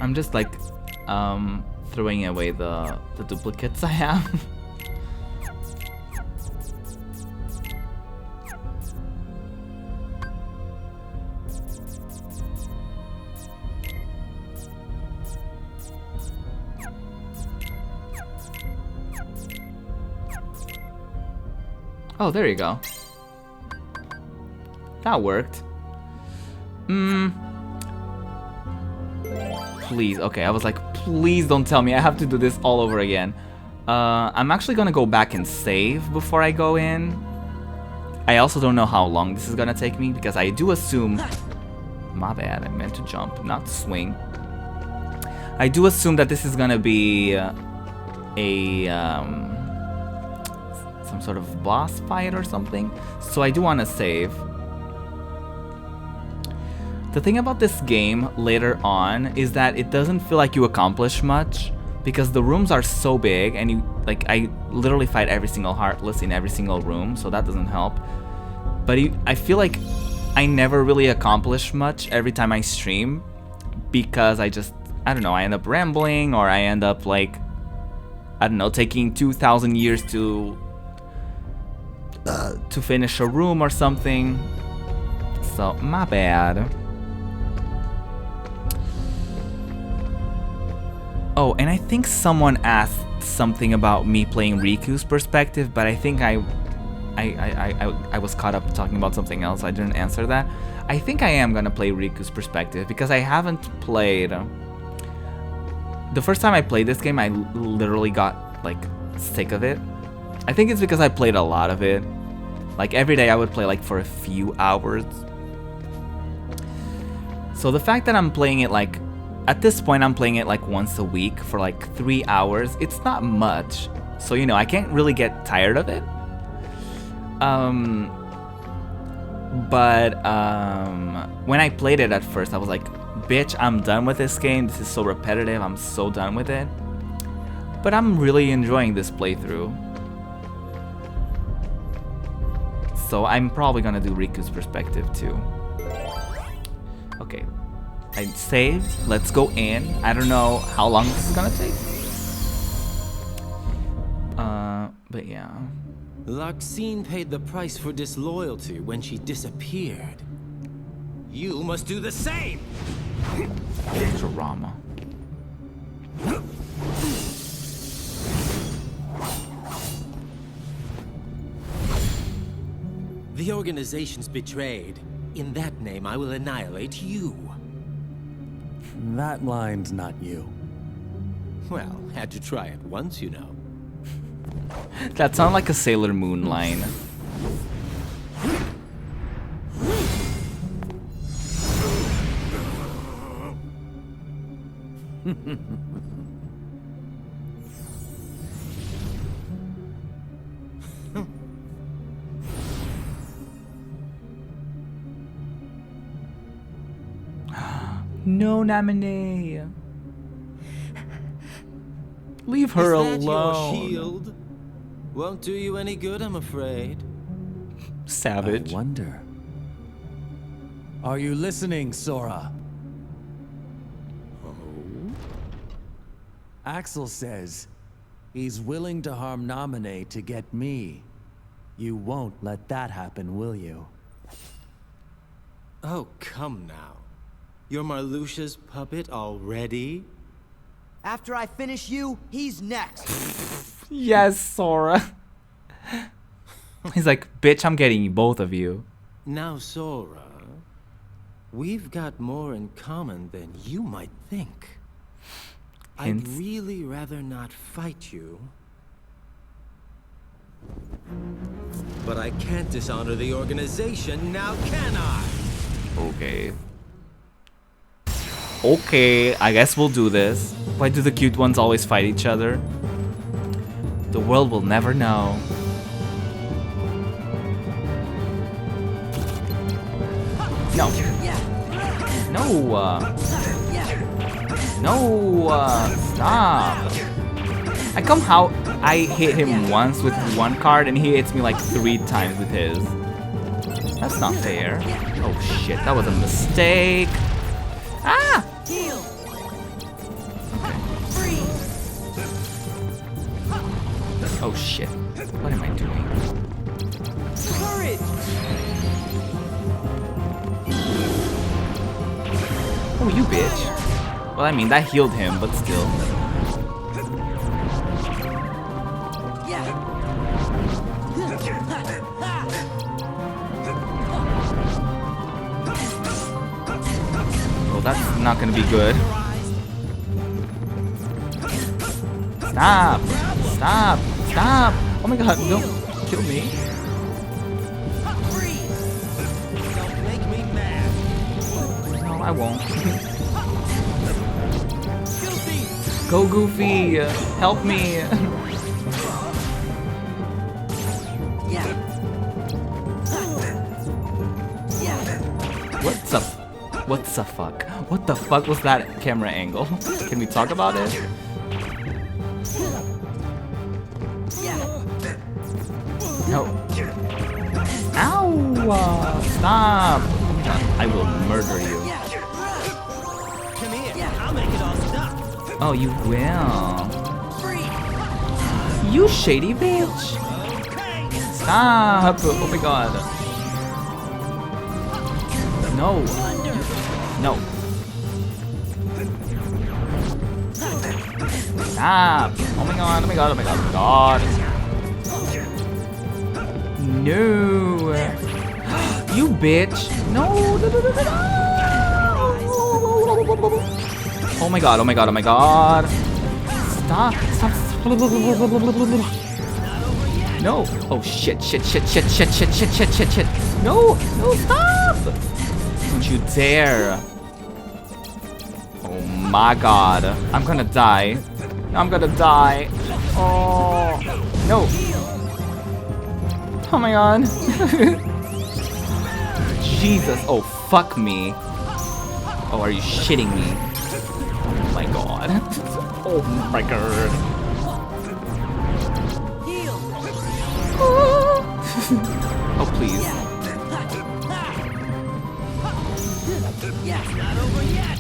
Speaker 1: I'm just, like, throwing away the duplicates I have. Oh, there you go. That worked. Please, okay, I was like, please don't tell me I have to do this all over again. I'm actually gonna go back and save before I go in. I also don't know how long this is gonna take me because I do assume... My bad, I meant to jump, not swing. I do assume that this is gonna be some sort of boss fight or something. So I do want to save. The thing about this game later on is that it doesn't feel like you accomplish much because the rooms are so big and you like I literally fight every single heartless in every single room, so that doesn't help. But I feel like I never really accomplish much every time I stream because I don't know, I end up rambling or I end up like, I don't know, taking 2,000 years to finish a room or something. So, my bad. Oh, and I think someone asked something about me playing Riku's perspective, but I think I was caught up talking about something else. I didn't answer that. I think I am gonna play Riku's perspective because I haven't played... The first time I played this game, I literally got like sick of it. I think it's because I played a lot of it. Like every day I would play like for a few hours. So the fact that I'm playing it like, at this point I'm playing it like once a week for like 3 hours, it's not much. So you know, I can't really get tired of it. But when I played it at first, I was like, bitch, I'm done with this game. This is so repetitive. I'm so done with it. But I'm really enjoying this playthrough. So I'm probably gonna do Riku's perspective too. Okay, I saved. Let's go in. I don't know how long this is gonna take. But yeah.
Speaker 4: Larxene paid the price for disloyalty when she disappeared. You must do the same!
Speaker 1: Drama.
Speaker 4: The organization's betrayed. In that name, I will annihilate you.
Speaker 3: That line's not you.
Speaker 4: Well, had to try it once, you know.
Speaker 1: That sounded like a Sailor Moon line. No, Namine. Leave her
Speaker 4: alone. Is that
Speaker 1: alone.
Speaker 4: your shield? Won't do you any good, I'm afraid.
Speaker 1: Savage.
Speaker 3: I wonder. Are you listening, Sora? Axel says he's willing to harm Naminé to get me. You won't let that happen, will you?
Speaker 4: Oh, come now. You're Marluxia's puppet already?
Speaker 5: After I finish you, he's next.
Speaker 1: Yes, Sora. He's like, bitch, I'm getting both of you.
Speaker 4: Now, Sora, we've got more in common than you might think.
Speaker 1: Hints.
Speaker 4: I'd really rather not fight you. But I can't dishonor the organization, now can I?
Speaker 1: Okay. Okay, I guess we'll do this. Why do the cute ones always fight each other? The world will never know. No. No. No. Stop. I come how I hit him once with one card and he hits me like 3 times with his. That's not fair. Oh shit, that was a mistake. Ah!
Speaker 2: Heal.
Speaker 1: Okay.
Speaker 2: Freeze.
Speaker 1: Oh shit. What am I doing?
Speaker 2: Courage.
Speaker 1: Oh, you bitch. Well, I mean, that healed him, but still. Oh, that's not gonna be good. Stop! Stop! Stop! Oh my god, don't kill me.
Speaker 4: Don't make me mad.
Speaker 1: No, I won't. Go Goofy! Help me! What the fuck? What the fuck was that camera angle? Can we talk about it? No. Ow! Stop! I will murder you.
Speaker 4: Come here. I'll make it all stop.
Speaker 1: Oh, you will. You shady bitch! Stop! Oh my god. No. No. Stop! Oh my god, oh my god, oh my god, oh my god. No! You bitch! No! No, no, no, no, no. Oh my god, oh my god, oh my god! Stop! Stop! No! Oh shit, shit, shit, shit, shit, shit, shit, shit, shit, shit! No! No, stop! Don't you dare! Oh my god. I'm gonna die. I'm gonna die. Oh no. Oh my god. Jesus. Oh fuck me. Oh, are you shitting me? Oh my god. Oh my god. Oh please.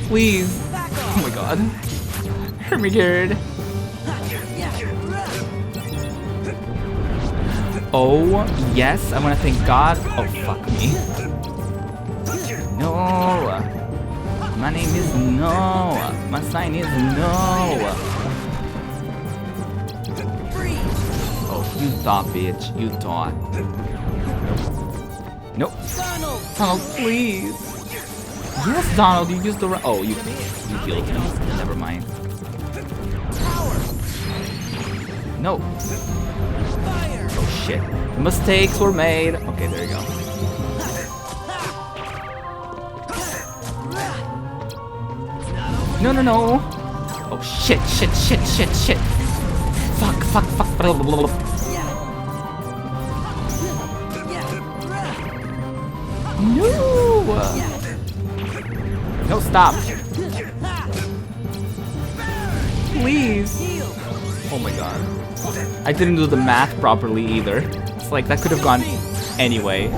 Speaker 1: Please. Oh my god. Hurt me good. Oh, yes. I want to thank God. Oh, fuck me. No. My name is No. My sign is No. Oh, you thought, bitch. You thought. Nope. Donald, please. Yes, Donald, you used the right. Oh, you killed him. Never mind. No. Oh shit. Mistakes were made. Okay, there you go. No, no, no. Oh shit, shit, shit, shit, shit. Fuck, fuck, fuck. Blah, blah, blah. No. No, stop. Please. Oh my god. I didn't do the math properly either. It's like that could have gone anyway.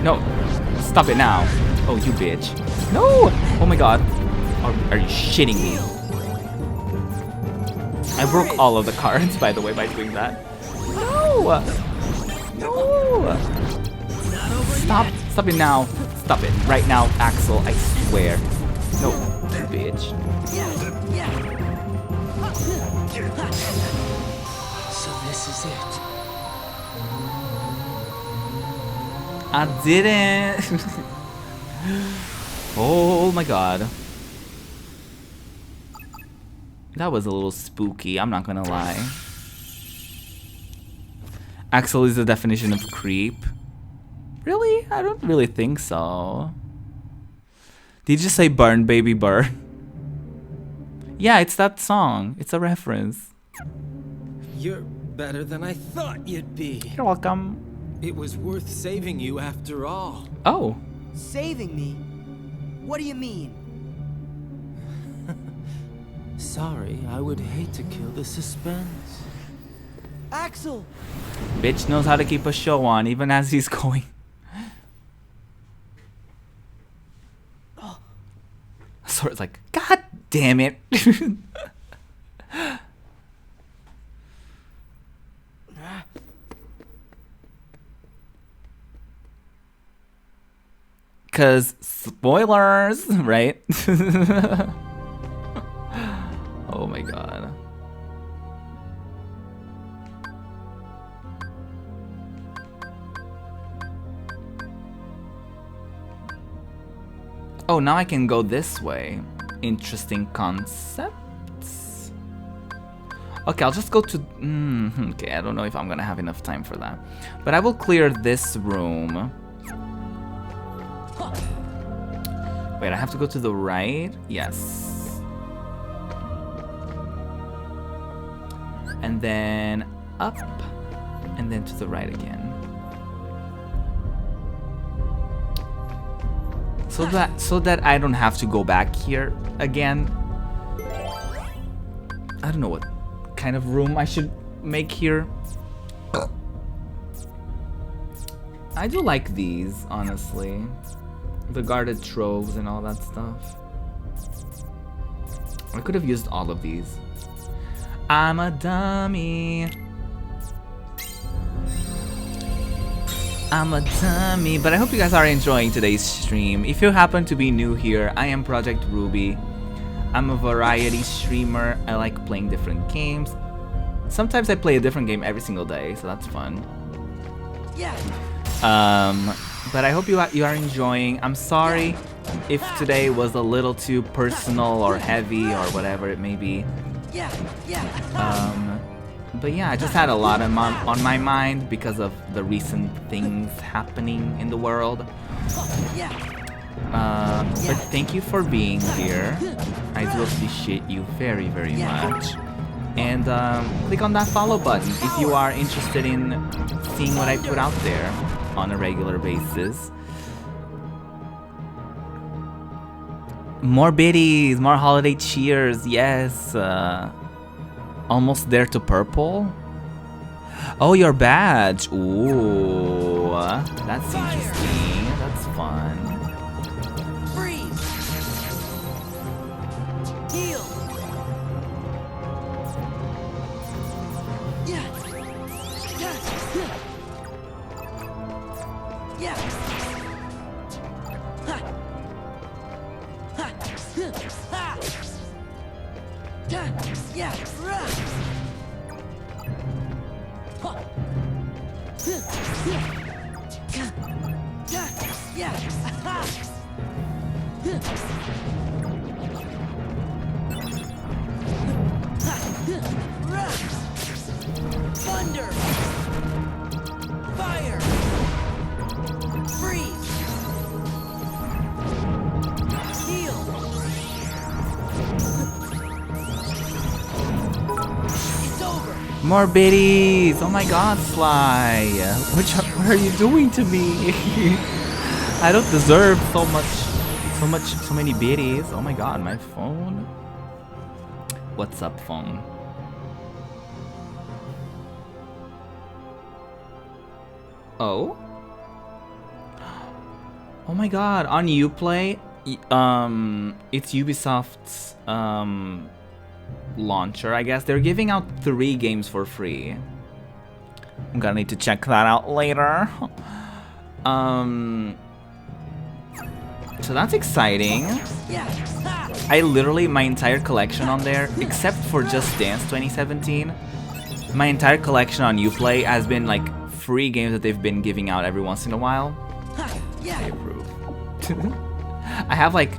Speaker 1: No. Stop it now. Oh, you bitch. No. Oh my god. Are you shitting me? I broke all of the cards, by the way, by doing that. No. No. Stop. Stop it now. Stop it. Right now, Axel, I swear. No, you bitch.
Speaker 4: So this is it.
Speaker 1: I didn't. Oh my god. That was a little spooky, I'm not gonna lie. Axel is the definition of creep. Really? I don't really think so. Did you say burn, baby, burn? Yeah, it's that song. It's a reference.
Speaker 4: You're better than I thought you'd be.
Speaker 1: You're welcome.
Speaker 4: It was worth saving you after all.
Speaker 1: Oh.
Speaker 5: Saving me? What do you mean?
Speaker 4: Sorry, I would hate to kill the suspense.
Speaker 5: Axel!
Speaker 1: Bitch knows how to keep a show on even as he's going. So it's like, God damn it. Cause spoilers, right? Oh my god. Oh, now I can go this way. interesting concepts. Okay, I'll just go to... okay, I don't know if I'm gonna have enough time for that. But I will clear this room. Wait, I have to go to the right? Yes. And then up. And then to the right again. So that I don't have to go back here again. I don't know what kind of room I should make here. I do like these, honestly. The guarded troves and all that stuff. I could have used all of these. I'm a dummy. I'm a dummy, but I hope you guys are enjoying today's stream. If you happen to be new here, I am ProjectRuby. I'm a variety streamer. I like playing different games. Sometimes I play a different game every single day, so that's fun.
Speaker 5: Yeah.
Speaker 1: But I hope you are enjoying. I'm sorry if today was a little too personal or heavy or whatever it may be.
Speaker 5: Yeah.
Speaker 1: But yeah, I just had a lot on my mind because of the recent things happening in the world. But thank you for being here. I do appreciate you very, very much. And click on that follow button if you are interested in seeing what I put out there on a regular basis. More biddies, more holiday cheers, yes. Almost there to purple. Oh, your badge. Ooh, that's interesting. That's fun.
Speaker 5: Freeze. Heal. Yeah. Thunder. Fire. Freeze. Heal. It's over.
Speaker 1: More biddies! Oh my god, Sly! What are you doing to me? I don't deserve so many biddies. Oh my god, my phone. What's up, phone? Oh? Oh my god, on Uplay, it's Ubisoft's launcher, I guess. They're giving out 3 games for free. I'm gonna need to check that out later. So that's exciting. I literally, my entire collection on there, except for Just Dance 2017, my entire collection on Uplay has been like free games that they've been giving out every once in a while. I approve. I have like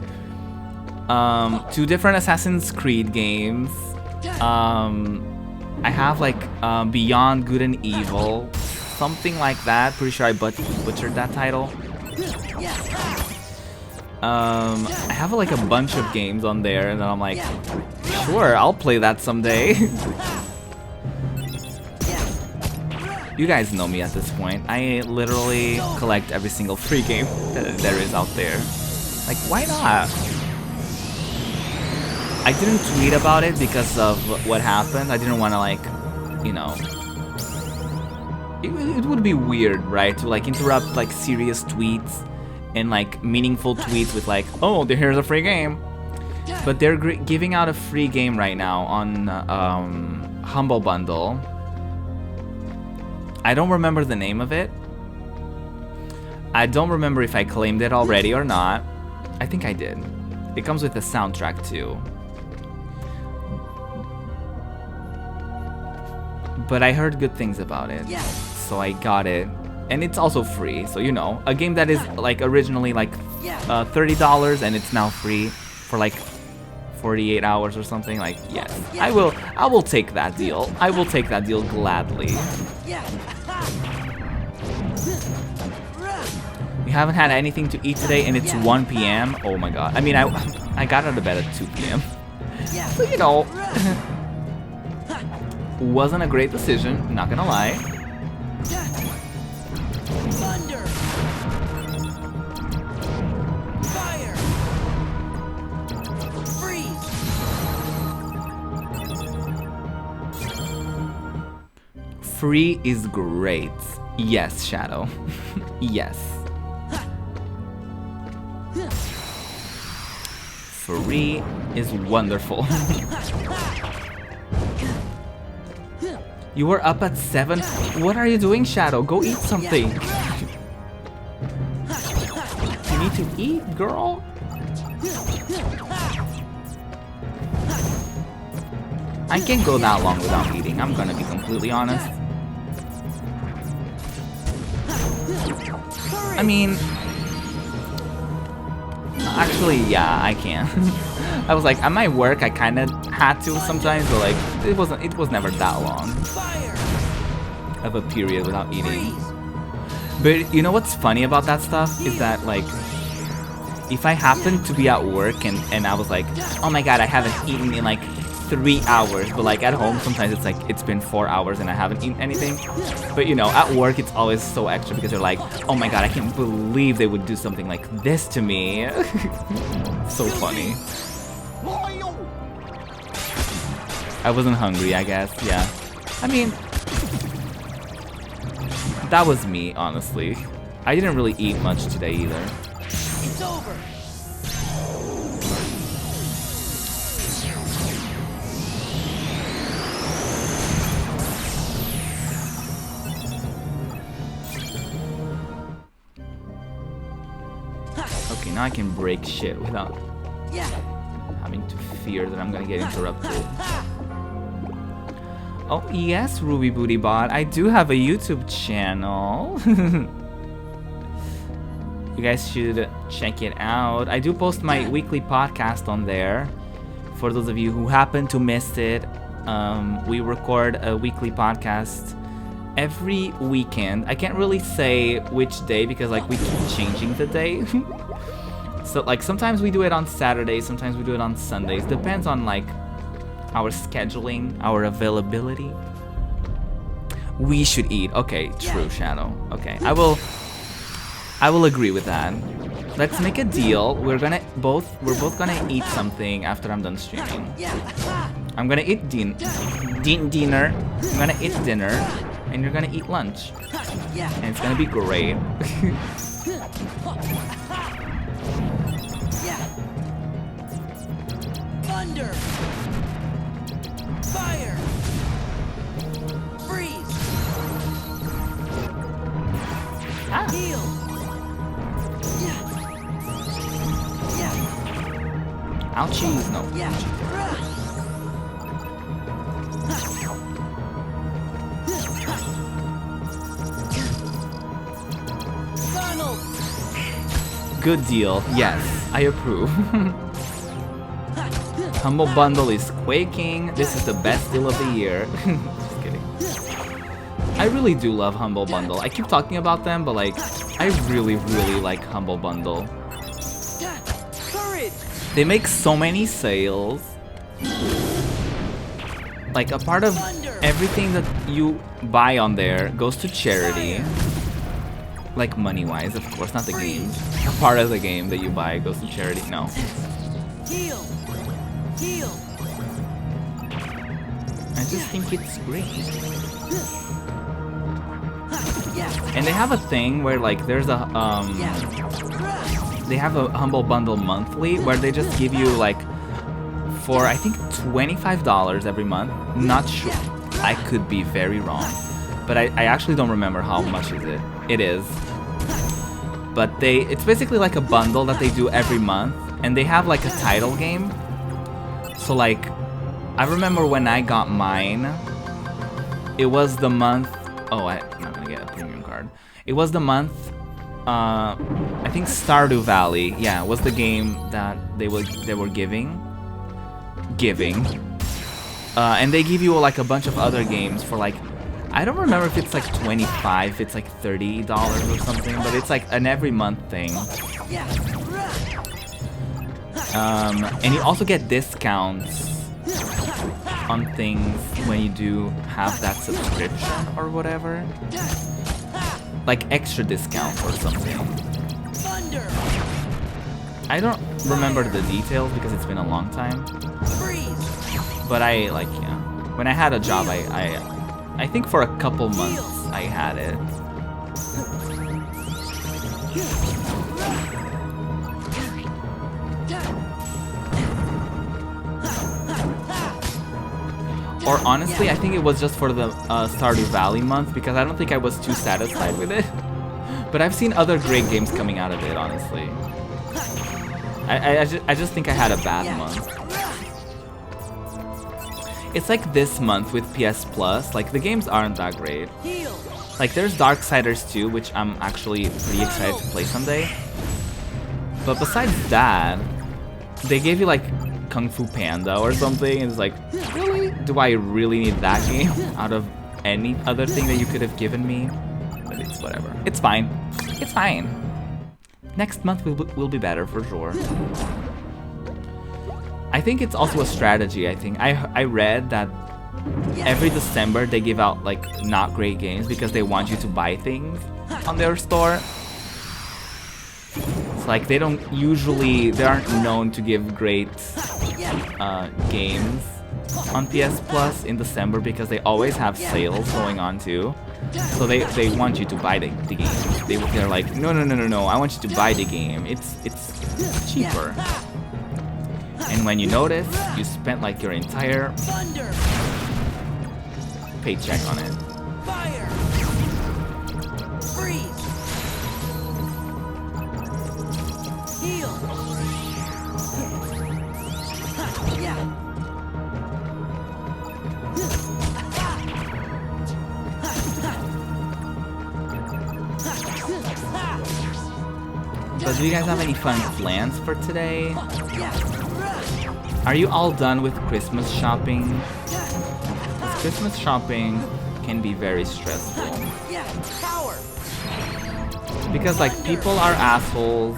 Speaker 1: 2 different Assassin's Creed games. I have like Beyond Good and Evil, something like that. Pretty sure I butchered that title. I have like a bunch of games on there, and then I'm like, sure, I'll play that someday. You guys know me at this point. I literally collect every single free game that there is out there. Like, why not? I didn't tweet about it because of what happened. I didn't want to, like, you know... It would be weird, right? To, like, interrupt, like, serious tweets and, like, meaningful tweets with, like, oh, here's a free game. But they're giving out a free game right now on Humble Bundle. I don't remember the name of it. I don't remember if I claimed it already or not. I think I did. It comes with a soundtrack too. But I heard good things about it, so I got it. And it's also free, so you know, a game that is like originally like $30 and it's now free for like 48 hours or something. Like, yes, I will take that deal. I will take that deal gladly. We haven't had anything to eat today, and it's 1 p.m. Oh my god. I mean, I got out of bed at 2 p.m. So, you know, wasn't a great decision, not gonna lie.
Speaker 2: Thunder. Fire. Freeze.
Speaker 1: Free is great. Yes, Shadow. Yes. Free is wonderful. You were up at 7? What are you doing, Shadow? Go eat something. You need to eat, girl. I can't go that long without eating, I'm gonna be completely honest. I mean, actually, yeah, I can. I was like, at my work, I kind of had to sometimes, but like, it was never that long of a period without eating. But you know what's funny about that stuff is that, like, if I happen to be at work and I was like, oh my god, I haven't eaten in like 3 hours, but like at home sometimes it's like it's been 4 hours and I haven't eaten anything. But you know, at work it's always so extra because they're like, oh my god, I can't believe they would do something like this to me. So funny. I wasn't hungry, I guess. Yeah, I mean, that was me, honestly. I didn't really eat much today either.
Speaker 2: It's over.
Speaker 1: Okay, now I can break shit without having to fear that I'm gonna get interrupted. Oh yes, Ruby Booty Bot, I do have a YouTube channel. You guys should check it out. I do post my weekly podcast on there. For those of you who happen to miss it, we record a weekly podcast every weekend. I can't really say which day because like we keep changing the day. So like sometimes we do it on Saturdays, sometimes we do it on Sundays. Depends on like our scheduling, our availability. We should eat. Okay, true, Shadow. Okay, I will agree with that. Let's make a deal. We're both gonna eat something after I'm done streaming. I'm gonna eat dinner. I'm gonna eat dinner, and you're gonna eat lunch. And it's gonna be great.
Speaker 2: Thunder. Fire. Freeze. Heal.
Speaker 1: Ouchies, no.
Speaker 2: Funnel.
Speaker 1: Good deal. Yes, I approve. Humble Bundle is quaking. This is the best deal of the year. Just kidding. I really do love Humble Bundle. I keep talking about them, but like, I really, really like Humble Bundle.
Speaker 2: Courage.
Speaker 1: They make so many sales. Like, a part of everything that you buy on there goes to charity. Like, money-wise, of course, not the game. A part of the game that you buy goes to charity. No.
Speaker 2: Heal. Heal.
Speaker 1: I just think it's great. And they have a thing where like there's a they have a Humble Bundle monthly where they just give you like for I think $25 every month. Not sure. I could be very wrong. But I actually don't remember how much it is. But it's basically like a bundle that they do every month, and they have like a title game. So like, I remember when I got mine, it was the month, oh, I'm not gonna get a premium card. It was the month, I think Stardew Valley, yeah, was the game that they were giving. giving. And they give you like a bunch of other games for like, I don't remember if it's like $25, if it's like $30 or something, but it's like an every month thing. And you also get discounts on things when you do have that subscription or whatever. Like extra discounts or something.
Speaker 2: Thunder.
Speaker 1: I don't remember the details because it's been a long time.
Speaker 2: Freeze.
Speaker 1: But I like, yeah. When I had a job, I think for a couple months I had it. Or honestly, I think it was just for the Stardew Valley month because I don't think I was too satisfied with it. But I've seen other great games coming out of it, honestly. I just think I had a bad month. It's like this month with PS Plus, like the games aren't that great.
Speaker 2: Heal.
Speaker 1: Like there's Darksiders 2, which I'm actually pretty excited to play someday. But besides that, they gave you like Kung Fu Panda or something, and it's like, really? Do I really need that game out of any other thing that you could have given me? But it's whatever. It's fine. It's fine. Next month will be better for sure. I think it's also a strategy. I think I read that every December they give out like not great games because they want you to buy things on their store. It's like they aren't known to give great games on PS Plus in December because they always have sales going on too. So they want you to buy the game. They're like, no, I want you to buy the game. It's cheaper. And when you notice, you spent like your entire
Speaker 2: Thunder.
Speaker 1: paycheck on it.
Speaker 2: Fire. Freeze. Heal. Yeah.
Speaker 1: So do you guys have any fun plans for today? Are you all done with Christmas shopping? 'Cause Christmas shopping can be very stressful.
Speaker 2: Power.
Speaker 1: Because like people are assholes.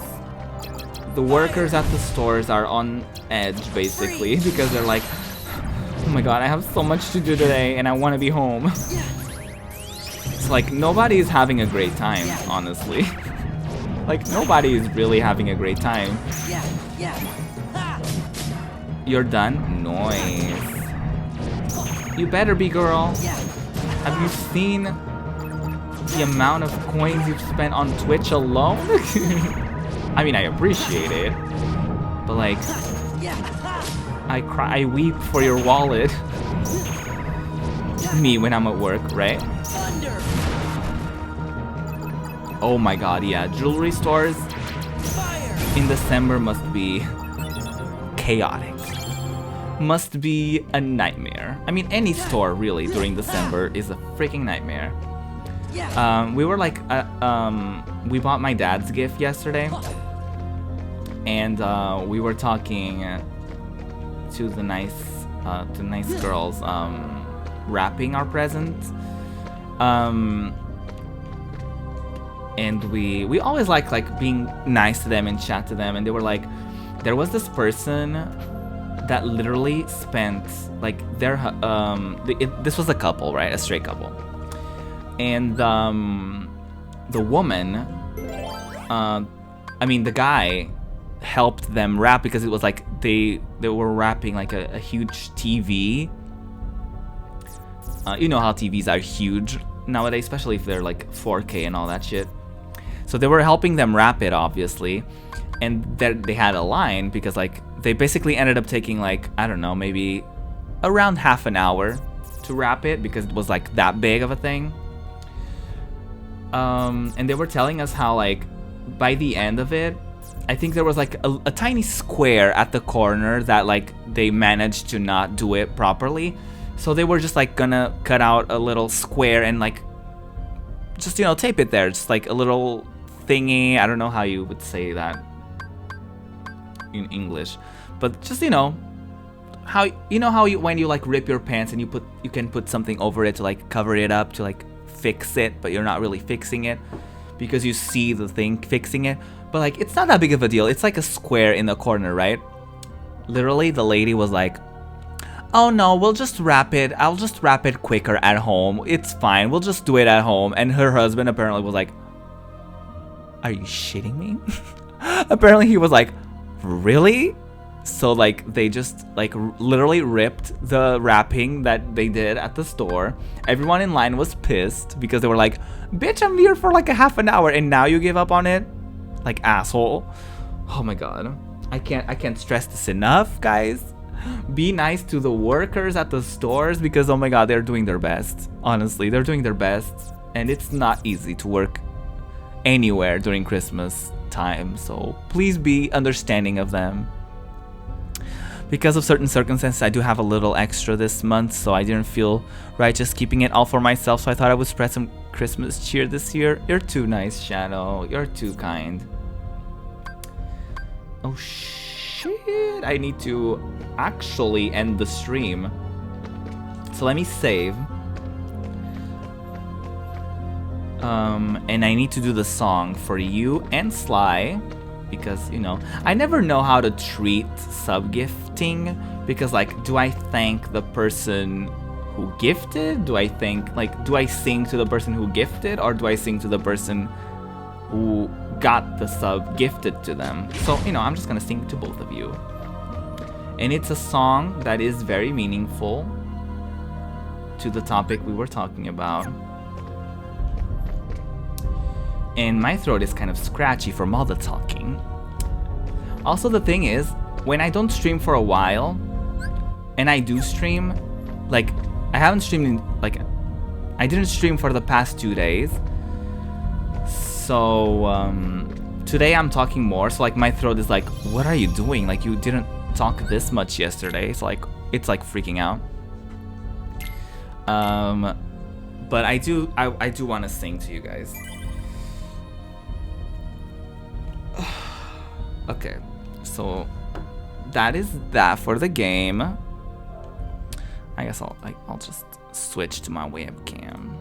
Speaker 1: The workers at the stores are on edge basically because they're like, oh my god, I have so much to do today and I want to be home. It's like nobody is having a great time, honestly. Like nobody is really having a great time. You're done? Nice. You better be, girl. Have you seen the amount of coins you've spent on Twitch alone? I mean, I appreciate it, but like, I weep for your wallet. Me when I'm at work, right?
Speaker 2: Thunder.
Speaker 1: Oh my god, yeah. Jewelry stores
Speaker 2: Fire.
Speaker 1: in December must be chaotic. Must be a nightmare. I mean, any store really during December is a freaking nightmare. We were like, we bought my dad's gift yesterday, and we were talking to the nice girls, wrapping our present. And we always like being nice to them and chat to them, and they were like, there was this person that literally spent like their this was a couple, right, a straight couple, and the woman, I mean the guy helped them wrap because it was like they were wrapping like a huge TV. You know how TVs are huge nowadays, especially if they're like 4K and all that shit. So they were helping them wrap it, obviously, and they had a line because like they basically ended up taking like, I don't know, maybe around half an hour to wrap it because it was like that big of a thing. And they were telling us how like by the end of it, I think there was like a tiny square at the corner that like they managed to not do it properly. So they were just like gonna cut out a little square and like just, you know, tape it there, just like a little thingy. I don't know how you would say that in English, but just, you know, how you know how you when you like rip your pants and you can put something over it to like cover it up to like fix it, but you're not really fixing it because you see the thing fixing it. But like it's not that big of a deal. It's like a square in the corner, right? Literally, the lady was like, "Oh no, we'll just wrap it. I'll just wrap it quicker at home. It's fine. We'll just do it at home." And her husband apparently was like, "Are you shitting me?" Apparently he was like, "Really?" So like they just like literally ripped the wrapping that they did at the store. Everyone in line was pissed because they were like, "Bitch, I'm here for like a half an hour and now you give up on it? Like asshole." Oh my god. I can't stress this enough, guys. Be nice to the workers at the stores because oh my god, they're doing their best. Honestly, they're doing their best and it's not easy to work anywhere during Christmas time. So please be understanding of them. Because of certain circumstances, I do have a little extra this month, so I didn't feel right just keeping it all for myself, so I thought I would spread some Christmas cheer this year. You're too nice, Shadow. You're too kind. Oh shit, I need to actually end the stream. So let me save. And I need to do the song for you and Sly. Because, you know, I never know how to treat sub-gifting. Because, like, do I thank the person who gifted? Do I thank, like, do I sing to the person who gifted? Or do I sing to the person who got the sub gifted to them? So, you know, I'm just gonna sing to both of you. And it's a song that is very meaningful to the topic we were talking about. And my throat is kind of scratchy from all the talking. Also, the thing is, when I don't stream for a while, and I do stream, like, I haven't streamed in, like, I didn't stream for the past 2 days. So, today I'm talking more, so, like, my throat is like, what are you doing? Like, you didn't talk this much yesterday. So, like, it's, like, freaking out. But I do want to sing to you guys. Okay, so that is that for the game. I guess I'll just switch to my webcam.